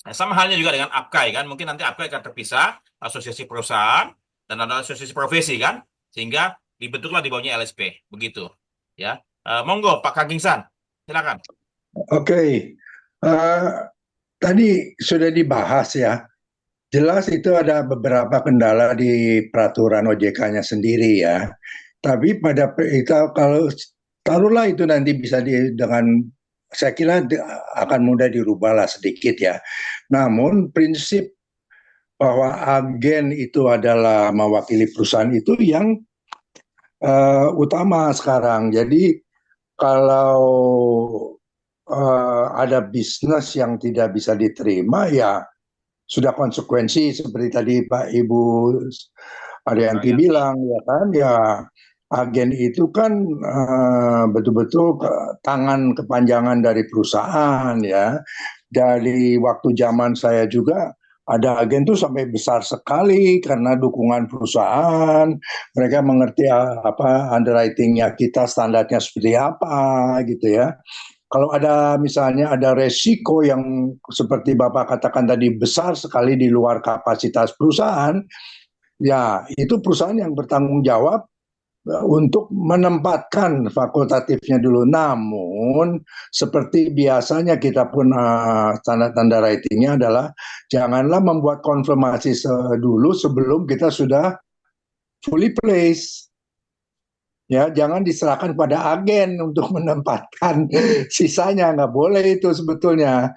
Nah, sama halnya juga dengan APKAI kan, mungkin nanti APKAI akan terpisah asosiasi perusahaan dan ada asosiasi profesi kan, sehingga dibentuklah di bawahnya LSP, begitu. Ya, monggo Pak Kingsan, silakan. Oke. Tadi sudah dibahas ya. Jelas itu ada beberapa kendala di peraturan OJK-nya sendiri ya. Tapi kalau taruhlah itu nanti bisa saya kira akan mudah dirubah lah sedikit ya. Namun prinsip bahwa agen itu adalah mewakili perusahaan itu yang utama sekarang. Jadi kalau ada bisnis yang tidak bisa diterima, ya sudah konsekuensi seperti tadi Pak Ibu Arianti bilang, ya kan, ya agen itu kan betul-betul tangan kepanjangan dari perusahaan ya. Dari waktu zaman saya juga ada agen tuh sampai besar sekali karena dukungan perusahaan. Mereka mengerti apa underwritingnya kita, standarnya seperti apa gitu ya. Kalau ada misalnya ada resiko yang seperti Bapak katakan tadi besar sekali di luar kapasitas perusahaan, ya itu perusahaan yang bertanggung jawab untuk menempatkan fakultatifnya dulu. Namun seperti biasanya kita pun tanda-tanda ratingnya adalah janganlah membuat konfirmasi dulu sebelum kita sudah fully placed. Ya, jangan diserahkan pada agen untuk menempatkan sisanya, nggak boleh itu sebetulnya.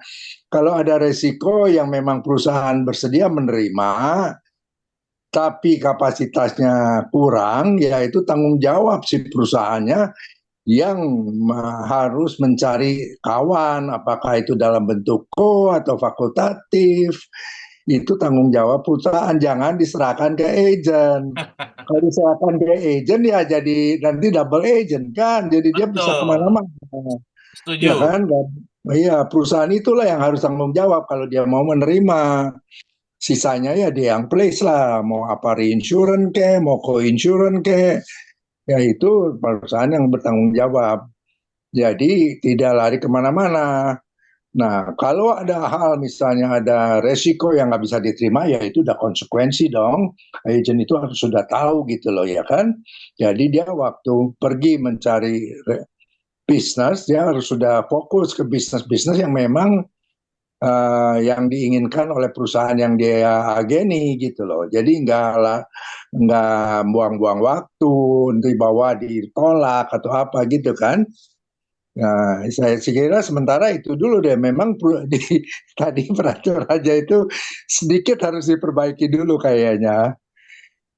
Kalau ada resiko yang memang perusahaan bersedia menerima, tapi kapasitasnya kurang, ya itu tanggung jawab si perusahaannya yang harus mencari kawan, apakah itu dalam bentuk atau fakultatif. Itu tanggung jawab perusahaan, jangan diserahkan ke agent. Kalau diserahkan ke agent ya jadi nanti double agent kan, jadi dia bisa Betul. kemana-mana. Setuju. Ya kan? Iya, perusahaan itulah yang harus tanggung jawab kalau dia mau menerima. Sisanya ya dia yang place lah, mau apa reinsurance ke, mau co-insurance ke, ya itu perusahaan yang bertanggung jawab. Jadi tidak lari kemana-mana. Nah, kalau ada hal misalnya ada resiko yang nggak bisa diterima, ya itu udah konsekuensi dong. Agent itu harus sudah tahu gitu loh ya kan. Jadi dia waktu pergi mencari bisnis, dia harus sudah fokus ke bisnis-bisnis yang memang yang diinginkan oleh perusahaan yang dia ageni gitu loh. Jadi nggak buang-buang waktu, dibawa ditolak atau apa gitu kan. Nah, saya kira sementara itu dulu deh. Memang tadi peraturannya itu sedikit harus diperbaiki dulu kayaknya.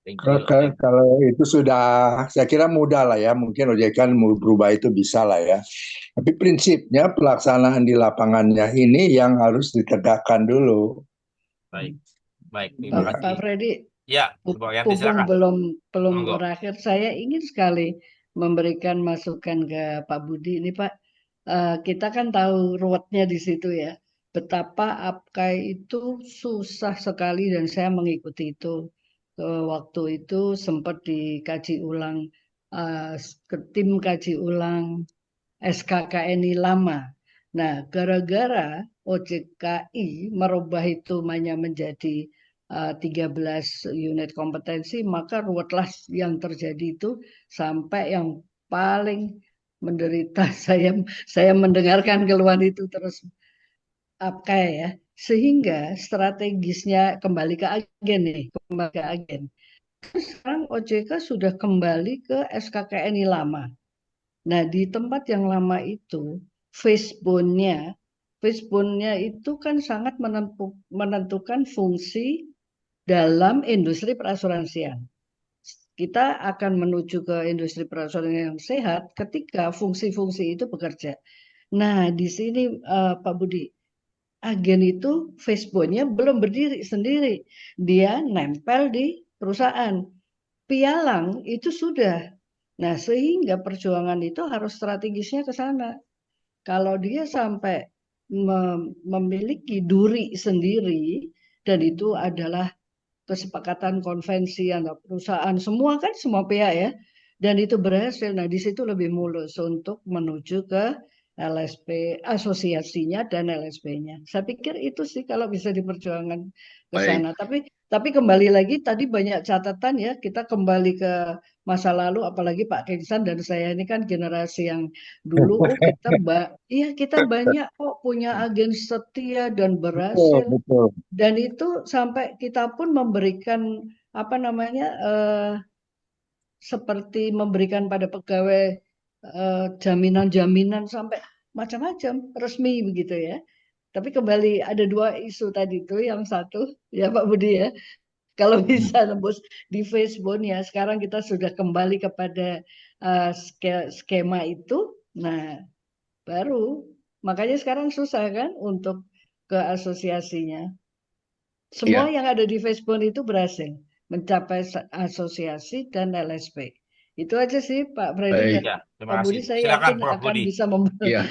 Thank you. Kalau itu sudah, saya kira mudah lah ya. Mungkin OJK mau berubah itu bisa lah ya. Tapi prinsipnya pelaksanaan di lapangannya ini yang harus ditegakkan dulu. Baik, baik. Terima Pak kasih. Freddy, Ya, Bu Yanti mumpung silakan. belum Monggo. berakhir, saya ingin sekali memberikan masukan ke Pak Budi. Ini Pak, kita kan tahu ruwetnya di situ ya. Betapa APKAI itu susah sekali dan saya mengikuti itu. Waktu itu sempat dikaji ulang, ke tim kaji ulang SKKNI lama. Nah, gara-gara OJKI merubah hitungannya menjadi 13 unit kompetensi, maka ruwetlah yang terjadi itu sampai yang paling menderita. Saya mendengarkan keluhan itu terus apa ya, sehingga strategisnya kembali ke agen nih, kembali ke agen. Sekarang OJK sudah kembali ke SKKNI lama. Nah, di tempat yang lama itu, Facebooknya itu kan sangat menentukan fungsi dalam industri perasuransian. Kita akan menuju ke industri perasuransian yang sehat ketika fungsi-fungsi itu bekerja. Nah, di sini Pak Budi, agen itu Facebooknya belum berdiri sendiri. Dia nempel di perusahaan. Pialang itu sudah. Nah, sehingga perjuangan itu harus strategisnya ke sana. Kalau dia sampai memiliki duri sendiri, dan itu adalah kesepakatan konvensi antara perusahaan, semua kan semua pihak ya, dan itu berhasil. Nah, di situ lebih mulus untuk menuju ke LSP, asosiasinya dan LSP-nya. Saya pikir itu sih kalau bisa diperjuangkan ke Baik. sana. Tapi kembali lagi tadi banyak catatan ya, kita kembali ke masa lalu, apalagi Pak Kengsan dan saya ini kan generasi yang dulu, kita banyak kok punya agen setia dan berhasil. Betul. Dan itu sampai kita pun memberikan apa namanya seperti memberikan pada pegawai jaminan-jaminan sampai macam-macam resmi begitu ya. Tapi kembali ada dua isu tadi itu, yang satu ya Pak Budi ya, kalau bisa nembus di Facebook ya sekarang kita sudah kembali kepada skema itu. Nah, baru makanya sekarang susah kan untuk ke asosiasinya. Semua Iya, yang ada di Facebook itu berhasil mencapai asosiasi dan LSP. Itu aja sih Pak Freddy dan baik. Ya, terima Pak kasih. Budi, saya Silakan yakin Prof. akan Budi. bisa membantu. Iya,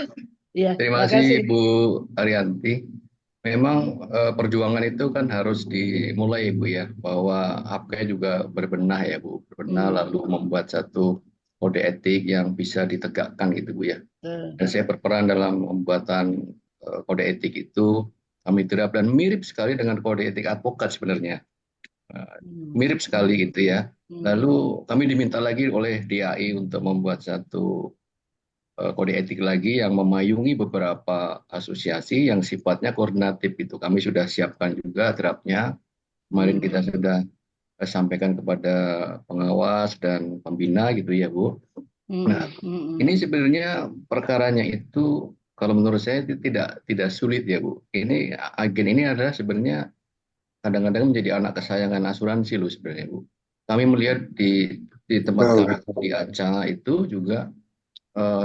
Ya, terima makasih. kasih Bu Arianti. Memang perjuangan itu kan harus dimulai Bu ya, bahwa APK juga berbenah ya Bu, berbenah lalu membuat satu kode etik yang bisa ditegakkan gitu Bu ya. Dan saya berperan dalam pembuatan kode etik itu, kami terap dan mirip sekali dengan kode etik advokat sebenarnya. Mirip sekali gitu ya. Lalu kami diminta lagi oleh DAI untuk membuat satu kode etik lagi yang memayungi beberapa asosiasi yang sifatnya koordinatif itu. Kami sudah siapkan juga draftnya. Kemarin kita sudah sampaikan kepada pengawas dan pembina gitu ya Bu. Nah, ini sebenarnya perkaranya itu kalau menurut saya itu tidak sulit ya Bu. Ini agen ini adalah sebenarnya kadang-kadang menjadi anak kesayangan asuransi loh sebenarnya Bu. Kami melihat di tempat Betul. kami di Aceh itu juga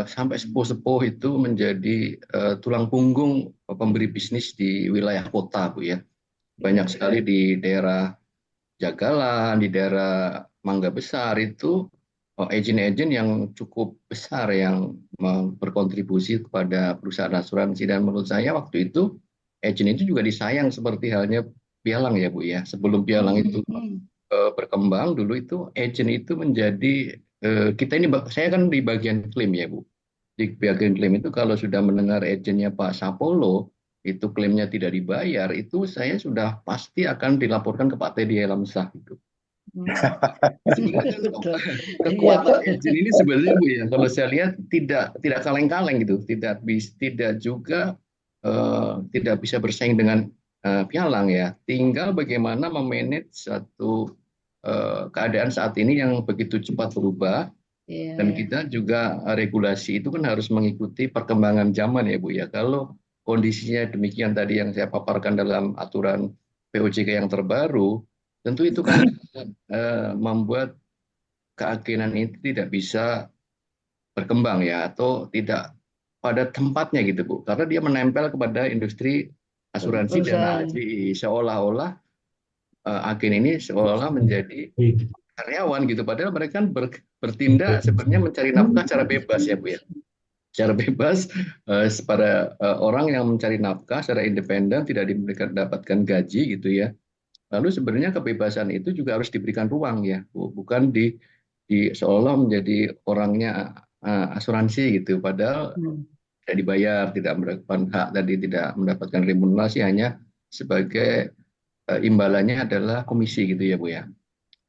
sampai sepuh-sepuh itu menjadi tulang punggung pemberi bisnis di wilayah kota Bu ya. Banyak sekali di daerah Jagalan, di daerah Mangga Besar itu agen-agen yang cukup besar yang berkontribusi kepada perusahaan asuransi, dan menurut saya waktu itu agen itu juga disayang seperti halnya pialang ya Bu ya. Sebelum pialang itu berkembang dulu itu agen itu menjadi kita ini saya kan di bagian klaim ya Bu. Di bagian klaim itu kalau sudah mendengar agennya Pak Sapolo itu klaimnya tidak dibayar, itu saya sudah pasti akan dilaporkan ke Pak Teddy Elamsah gitu. Sebenarnya kekuatan agen ini sebenarnya Bu ya, kalau saya lihat tidak kaleng-kaleng gitu, tidak juga tidak bisa bersaing dengan pialang ya. Tinggal bagaimana memanage satu keadaan saat ini yang begitu cepat berubah. Dan kita juga regulasi itu kan harus mengikuti perkembangan zaman ya Bu ya. Kalau kondisinya demikian tadi yang saya paparkan dalam aturan POJK yang terbaru, tentu itu kan membuat keagenan itu tidak bisa berkembang ya, atau tidak pada tempatnya gitu Bu. Karena dia menempel kepada industri asuransi dan AJI, seolah-olah agen ini seolah-olah menjadi karyawan gitu, padahal mereka kan bertindak sebenarnya mencari nafkah secara bebas ya Bu ya, secara bebas pada orang yang mencari nafkah secara independen, tidak mendapatkan gaji gitu ya. Lalu sebenarnya kebebasan itu juga harus diberikan ruang ya Bu, bukan seolah menjadi orangnya asuransi gitu, padahal tidak dibayar, tidak mendapatkan hak tadi, tidak mendapatkan remunerasi, hanya sebagai imbalannya adalah komisi gitu ya Bu ya.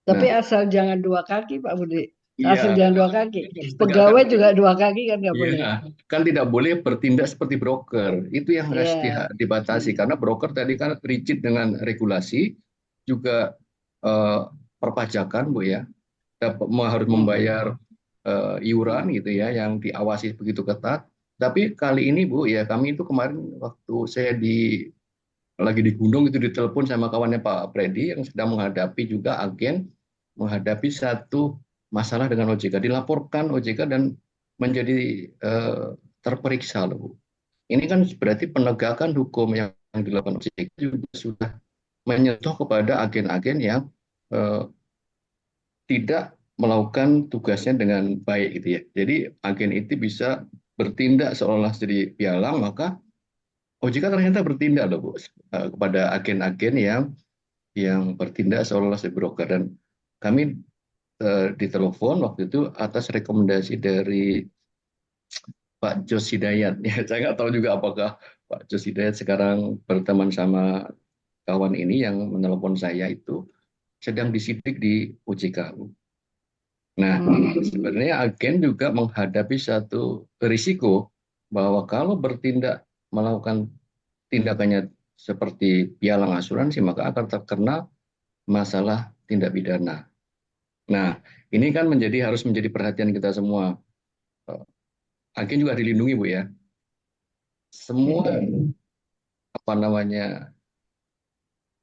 Tapi Nah, asal jangan dua kaki Pak Budi. iya, Asal jangan dua kaki. harus Pegawai tegakkan. juga dua kaki kan nggak boleh. Iya, kan tidak boleh bertindak seperti broker. Itu yang harus dibatasi, karena broker tadi kan rigid dengan regulasi, juga perpajakan Bu ya, harus membayar iuran gitu ya, yang diawasi begitu ketat. Tapi kali ini Bu ya, kami itu kemarin waktu saya lagi di gunung itu ditelepon sama kawannya Pak Freddy yang sedang menghadapi juga agen, menghadapi satu masalah dengan OJK, dilaporkan OJK dan menjadi terperiksa loh Bu. Ini kan berarti penegakan hukum yang dilakukan OJK juga sudah menyentuh kepada agen-agen yang tidak melakukan tugasnya dengan baik gitu ya. Jadi agen itu bisa bertindak seolah jadi pialang, maka OJK ternyata bertindak loh Bu kepada agen-agen yang bertindak seolah-olah sebagai broker, dan kami ditelepon waktu itu atas rekomendasi dari Pak Jos Hidayat. Ya, saya nggak tahu juga apakah Pak Jos Hidayat sekarang berteman sama kawan ini yang menelepon saya itu sedang disidik di OJK. Nah, sebenarnya agen juga menghadapi satu risiko bahwa kalau bertindak melakukan tindakannya seperti pialang asuransi, maka akan terkena masalah tindak pidana. Nah, ini kan harus menjadi perhatian kita semua. Eh, Agen juga dilindungi, Bu ya. Semua apa namanya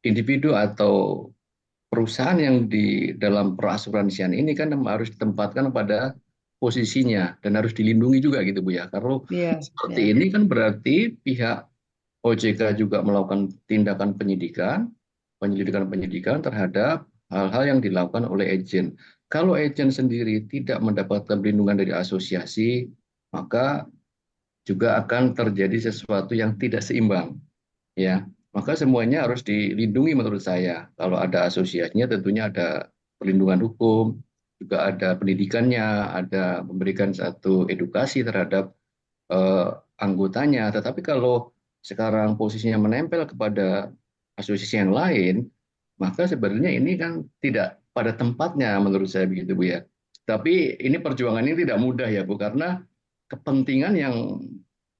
individu atau perusahaan yang di dalam perasuransian ini kan harus ditempatkan pada posisinya dan harus dilindungi juga gitu Bu ya. Kalau Iya, seperti ya. ini kan berarti pihak OJK juga melakukan tindakan penyelidikan terhadap hal-hal yang dilakukan oleh agen. Kalau agen sendiri tidak mendapatkan perlindungan dari asosiasi, maka juga akan terjadi sesuatu yang tidak seimbang, ya. Maka semuanya harus dilindungi menurut saya. Kalau ada asosiasinya tentunya ada perlindungan hukum, juga ada pendidikannya, ada memberikan satu edukasi terhadap eh, anggotanya. Tetapi kalau sekarang posisinya menempel kepada asosiasi yang lain, maka sebenarnya ini kan tidak pada tempatnya menurut saya begitu Bu ya. Tapi ini perjuangan ini tidak mudah ya Bu, karena kepentingan yang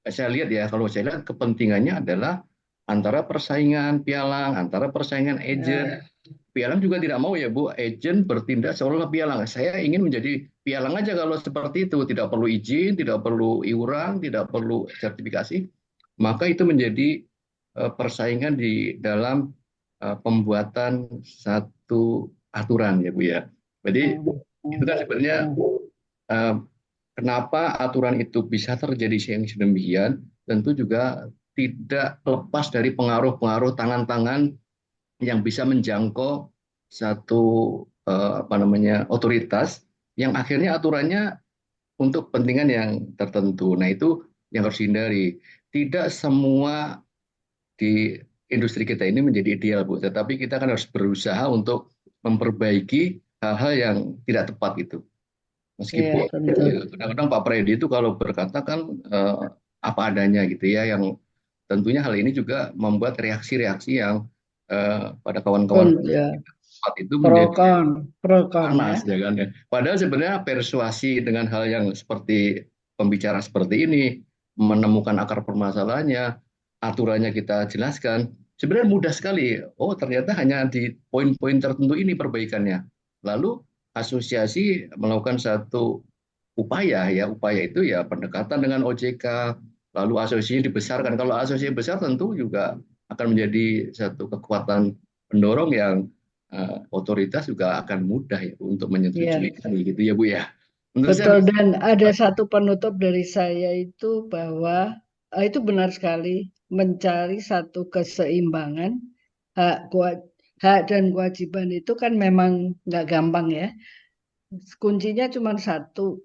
saya lihat ya, kalau saya lihat kepentingannya adalah antara persaingan pialang, antara persaingan agent. Ya. Pialang juga tidak mau ya Bu, agent bertindak seolah-olah pialang. Saya ingin menjadi pialang aja kalau seperti itu, tidak perlu izin, tidak perlu iuran, tidak perlu sertifikasi. Maka itu menjadi persaingan di dalam pembuatan satu aturan ya Bu ya. Jadi itu kan sebenarnya eh, kenapa aturan itu bisa terjadi yang sedemikian, tentu juga tidak lepas dari pengaruh-pengaruh tangan-tangan yang bisa menjangkau satu apa namanya otoritas yang akhirnya aturannya untuk kepentingan yang tertentu. Nah, itu yang harus dihindari. Tidak semua di industri kita ini menjadi ideal, Bu, tetapi kita kan harus berusaha untuk memperbaiki hal-hal yang tidak tepat itu. Iya, Meskipun tentu. kadang-kadang Pak Freddy itu kalau berkata kan apa adanya gitu ya, yang tentunya hal ini juga membuat reaksi-reaksi yang pada kawan-kawan Ya. tempat itu menjadi Pro con ya. panas ya kan ya. Padahal sebenarnya persuasi dengan hal yang seperti pembicara seperti ini, menemukan akar permasalahannya, aturannya kita jelaskan, sebenarnya mudah sekali. Oh, ternyata hanya di poin-poin tertentu ini perbaikannya. Lalu asosiasi melakukan satu upaya ya, upaya itu ya pendekatan dengan OJK, lalu asosiasi dibesarkan. Kalau asosiasi besar tentu juga akan menjadi satu kekuatan pendorong yang otoritas juga akan mudah ya untuk menyetujui gitu ya Bu ya. Menurut saya Betul, dan ada satu penutup dari saya itu bahwa itu benar sekali, mencari satu keseimbangan hak dan kewajiban itu kan memang nggak gampang ya. Kuncinya cuma satu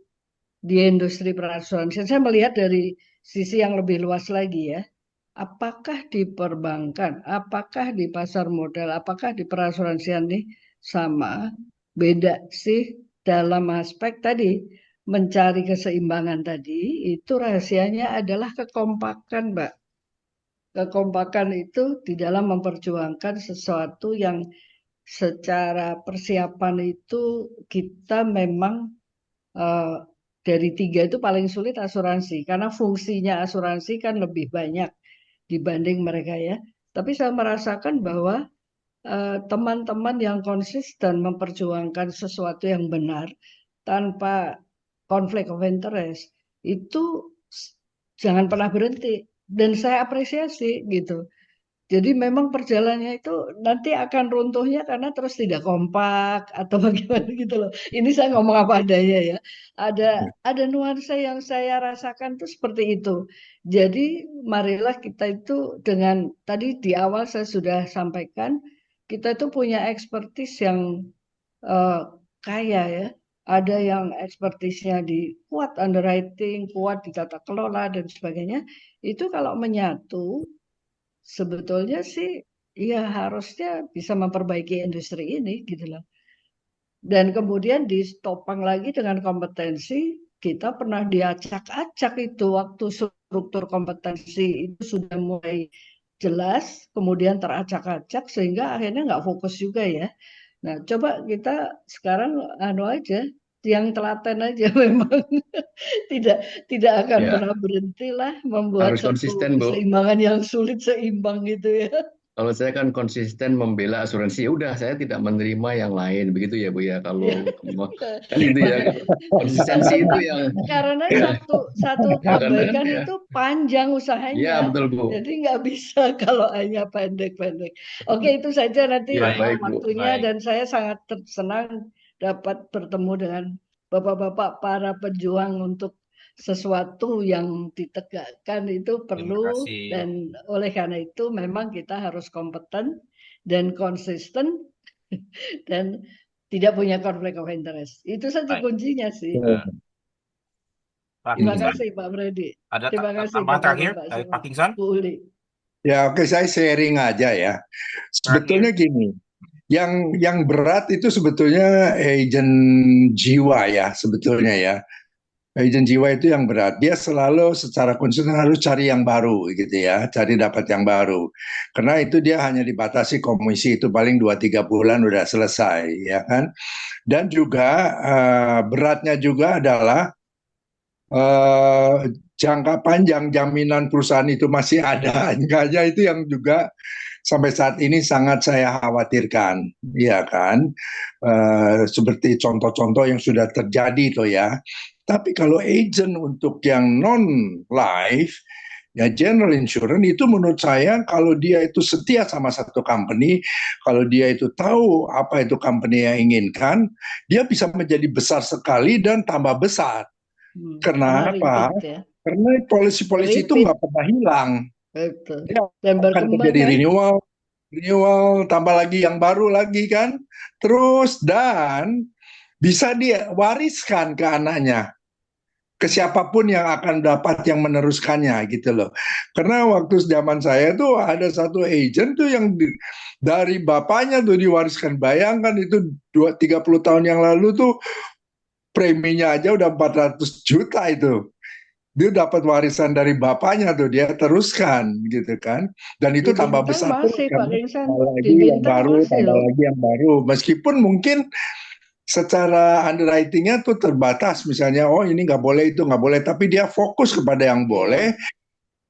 di industri perasuransian. Saya melihat dari sisi yang lebih luas lagi ya. Apakah di perbankan, apakah di pasar modal, apakah di perasuransian nih sama, beda sih dalam aspek tadi mencari keseimbangan tadi, itu rahasianya adalah kekompakan, Mbak. Kekompakan itu di dalam memperjuangkan sesuatu yang secara persiapan itu kita memang dari tiga itu paling sulit asuransi, karena fungsinya asuransi kan lebih banyak dibanding mereka ya. Tapi saya merasakan bahwa teman-teman yang konsisten memperjuangkan sesuatu yang benar tanpa konflik of interest itu jangan pernah berhenti, dan saya apresiasi gitu. Jadi memang perjalanannya itu nanti akan runtuhnya karena terus tidak kompak atau bagaimana gitu loh. Ini saya ngomong apa adanya ya. Ada nuansa yang saya rasakan tuh seperti itu. Jadi marilah kita itu dengan tadi di awal saya sudah sampaikan, kita itu punya expertise yang eh, kaya ya. Ada yang expertise-nya di kuat underwriting, kuat di tata kelola dan sebagainya. Itu kalau menyatu sebetulnya sih ya harusnya bisa memperbaiki industri ini gitu loh. Dan kemudian ditopang lagi dengan kompetensi, kita pernah diacak-acak itu waktu struktur kompetensi itu sudah mulai jelas, kemudian teracak-acak sehingga akhirnya nggak fokus juga ya. Nah, coba kita sekarang anu aja, yang telaten aja memang tidak tidak akan ya pernah berhenti lah membuat harus satu konsisten Bu. keseimbangan yang sulit seimbang gitu ya. Kalau saya kan konsisten membela asuransi, ya udah saya tidak menerima yang lain, begitu ya Bu ya. Kalau kan itu ya, konsistensi itu yang Karena ya, satu karena kebaikan ya, itu panjang ya usahanya, betul Bu. jadi nggak bisa kalau hanya pendek-pendek. Oke, itu saja nanti Ya baik Bu. waktunya, Baik. dan saya sangat senang dapat bertemu dengan bapak-bapak para pejuang untuk sesuatu yang ditegakkan itu Terima perlu, kasih. dan oleh karena itu memang kita harus kompeten dan konsisten dan tidak punya konflik of interest. Itu saja Baik. kuncinya sih. Pak Terima Kingsan, kasih Pak Freddy. ada Terima kasih tambahan terakhir Bapak-Bapak dari semua. Pak Kingsan? Bu Uli. Ya, oke, saya sharing aja ya. Sebetulnya Terakhir. gini, yang berat itu sebetulnya agent jiwa ya, sebetulnya ya. Agent jiwa itu yang berat. Dia selalu secara konsisten harus cari yang baru gitu ya, cari dapat yang baru. Karena itu dia hanya dibatasi komisi itu paling 2-3 bulan udah selesai ya kan. Dan juga beratnya juga adalah jangka panjang jaminan perusahaan itu masih ada enggaknya, itu yang juga sampai saat ini sangat saya khawatirkan, ya kan? Seperti contoh-contoh yang sudah terjadi itu ya. Tapi kalau agent untuk yang non life, ya general insurance itu menurut saya kalau dia itu setia sama satu company, kalau dia itu tahu apa itu company yang inginkan, dia bisa menjadi besar sekali dan tambah besar. Karena Kenapa? repeat ya. Karena polisi-polisi itu Repeat. nggak pernah hilang. Betul. Dia Dan akan berkembang terjadi kan. renewal, tambah lagi yang baru lagi kan. Terus dan bisa dia wariskan ke anaknya, ke siapapun yang akan dapat yang meneruskannya gitu loh. Karena waktu zaman saya tuh ada satu agent tuh yang dari bapaknya tuh diwariskan. Bayangkan itu 30 tahun yang lalu tuh preminya aja udah 400 juta itu. Dia dapat warisan dari bapaknya tuh, dia teruskan gitu kan. Dan itu Di tambah Bintang besar terus masih Pak karena Kingsan. tambah Di lagi yang Bintang baru, masih tambah loh. lagi yang baru. Meskipun mungkin secara underwriting-nya tuh terbatas, misalnya oh ini nggak boleh, itu nggak boleh, tapi dia fokus kepada yang boleh,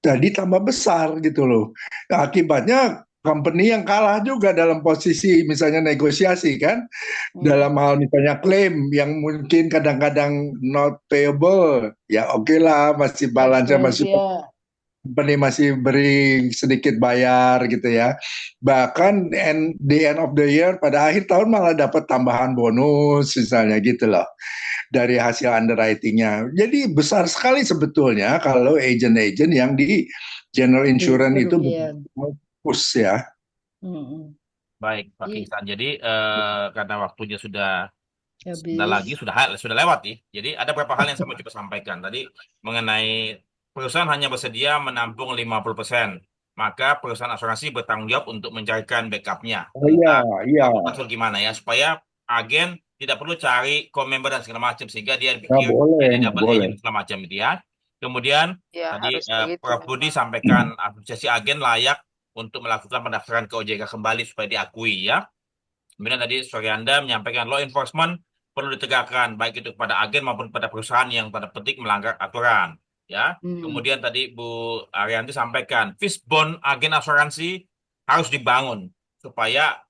jadi tambah besar gitu loh. Nah, akibatnya company yang kalah juga dalam posisi misalnya negosiasi kan, dalam hal misalnya klaim yang mungkin kadang-kadang not payable, ya oke lah, masih balance masih Ya. company masih beri sedikit bayar gitu ya. Bahkan the end of the year pada akhir tahun malah dapat tambahan bonus misalnya gitu loh dari hasil underwriting-nya. Jadi besar sekali sebetulnya kalau agent-agent yang di general insurance itu fokus ya. Baik, Pak Kingsan. Jadi karena waktunya sudah habis. sudah lewat nih. Jadi ada beberapa hal yang saya mau coba sampaikan. Tadi mengenai perusahaan hanya bersedia menampung 50%. Maka perusahaan asuransi bertanggung jawab untuk mencarikan backupnya. Oh iya, iya. Maksud gimana ya? Supaya agen tidak perlu cari co-member dan segala macam sehingga dia Nggak pikir boleh, jadi nggak double boleh. agent segala macam itu ya. Kemudian Ya, tadi harus begitu Prof. Budi memang. sampaikan asosiasi agen layak untuk melakukan pendaftaran ke OJK kembali supaya diakui ya. Kemudian tadi Suryanda menyampaikan law enforcement perlu ditegakkan baik itu kepada agen maupun pada perusahaan yang tanda petik melanggar aturan ya. Kemudian tadi Bu Arianti sampaikan fishbone agen asuransi harus dibangun supaya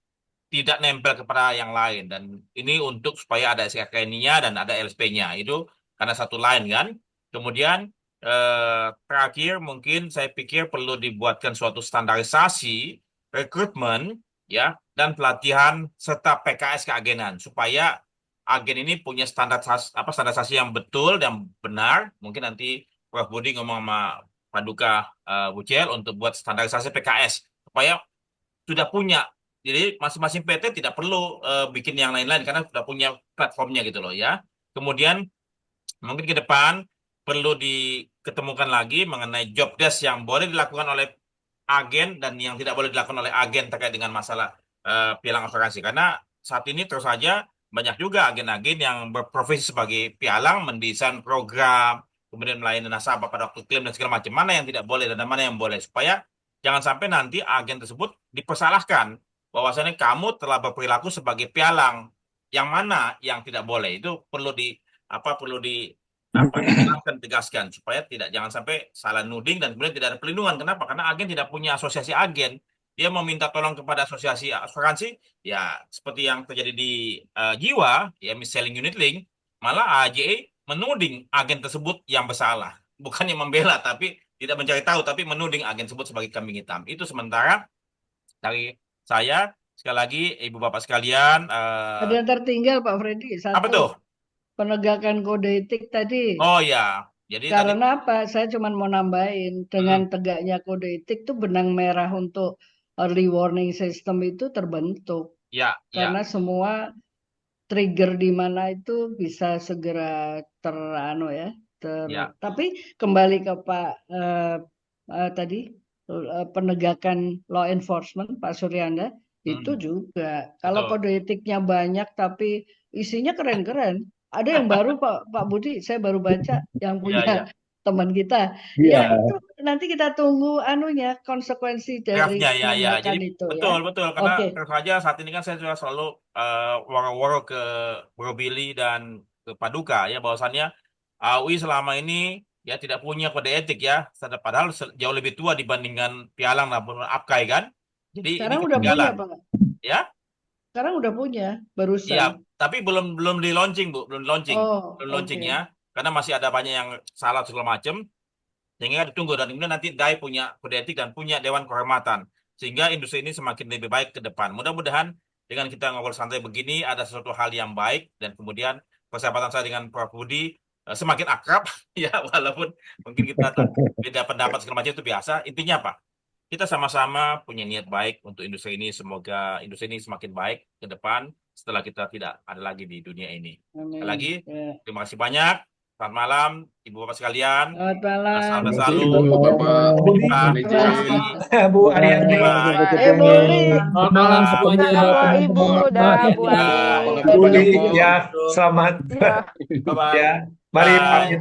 tidak nempel kepada yang lain, dan ini untuk supaya ada SKKN-nya dan ada LSP-nya itu karena satu line kan. Kemudian terakhir mungkin saya pikir perlu dibuatkan suatu standarisasi rekrutmen ya dan pelatihan serta PKS keagenan supaya agen ini punya standarisasi yang betul dan benar. Mungkin nanti Prof. Budi ngomong sama Paduka Bucel untuk buat standarisasi PKS supaya sudah punya. Jadi masing-masing PT tidak perlu bikin yang lain-lain karena sudah punya platformnya gitu loh ya. Kemudian mungkin ke depan perlu diketemukan lagi mengenai job desk yang boleh dilakukan oleh agen dan yang tidak boleh dilakukan oleh agen terkait dengan masalah pialang asuransi. Karena saat ini terus saja banyak juga agen-agen yang berprofesi sebagai pialang mendesain program, kemudian melayani nasabah pada waktu klaim dan segala macam. Mana yang tidak boleh dan mana yang boleh supaya jangan sampai nanti agen tersebut dipersalahkan bahwasannya kamu telah berperilaku sebagai pialang. Yang mana yang tidak boleh itu perlu dijelaskan, tegaskan supaya jangan sampai salah nuding dan kemudian tidak ada pelindungan. Kenapa? Karena agen tidak punya asosiasi agen. dia meminta tolong kepada asosiasi asuransi, ya seperti yang terjadi di Jiwa, ya mis-selling unit link, malah AJE menuding agen tersebut yang bersalah. Bukannya membela, tapi tidak mencari tahu, tapi menuding agen tersebut sebagai kambing hitam. Itu sementara dari saya, sekali lagi, Ibu Bapak sekalian, Ada yang tertinggal Pak Freddy, apa tuh? satu penegakan kode etik tadi. Oh ya, jadi tadi, Karena apa? Saya cuma mau nambahin, dengan tegaknya kode etik tuh benang merah untuk early warning system itu terbentuk. ya, Karena semua trigger di mana itu bisa segera Ya. Tapi kembali ke Pak tadi penegakan law enforcement Pak Suryanda itu juga kalau Betul. kode etiknya banyak tapi isinya keren-keren. Ada yang baru Pak Budi, saya baru baca yang punya teman kita. Ya itu nanti kita tunggu konsekuensi dari draftnya ya. penegakan Jadi itu betul karena Oke. terus saja saat ini kan saya sudah selalu woro-woro ke Bro Billy dan ke Paduka ya bahwasannya UI selama ini ya tidak punya kode etik ya, padahal jauh lebih tua dibandingkan Pialang maupun Apkai kan. Jadi Sekarang ini udah punya ketinggalan. Pak. Ya. Sekarang udah punya barusan. Iya, tapi belum di launching Bu, belum launching. Belum launching oke. ya. Karena masih ada banyak yang salah segala macam. Sehingga ditunggu dan kemudian nanti DAI punya kode etik dan punya dewan kehormatan. Sehingga industri ini semakin lebih baik ke depan. Mudah-mudahan dengan kita ngobrol santai begini ada sesuatu hal yang baik dan kemudian persahabatan saya dengan Prof Budi semakin akrab ya walaupun mungkin kita beda pendapat segala macam itu biasa. Intinya apa? Kita sama-sama punya niat baik untuk industri ini. Semoga industri ini semakin baik ke depan setelah kita tidak ada lagi di dunia ini. Sekali lagi, terima kasih banyak. Selamat malam, Ibu Bapak sekalian. Selamat malam. Salam selalu. Bapak. Terima kasih. Bu Ariyanti. Bye. Bu Li. Selamat malam semuanya. Ibu, dah Bu Ade. Bu Li, ya, selamat. Ya. Bye-bye. Ya, mari Bye. pamit.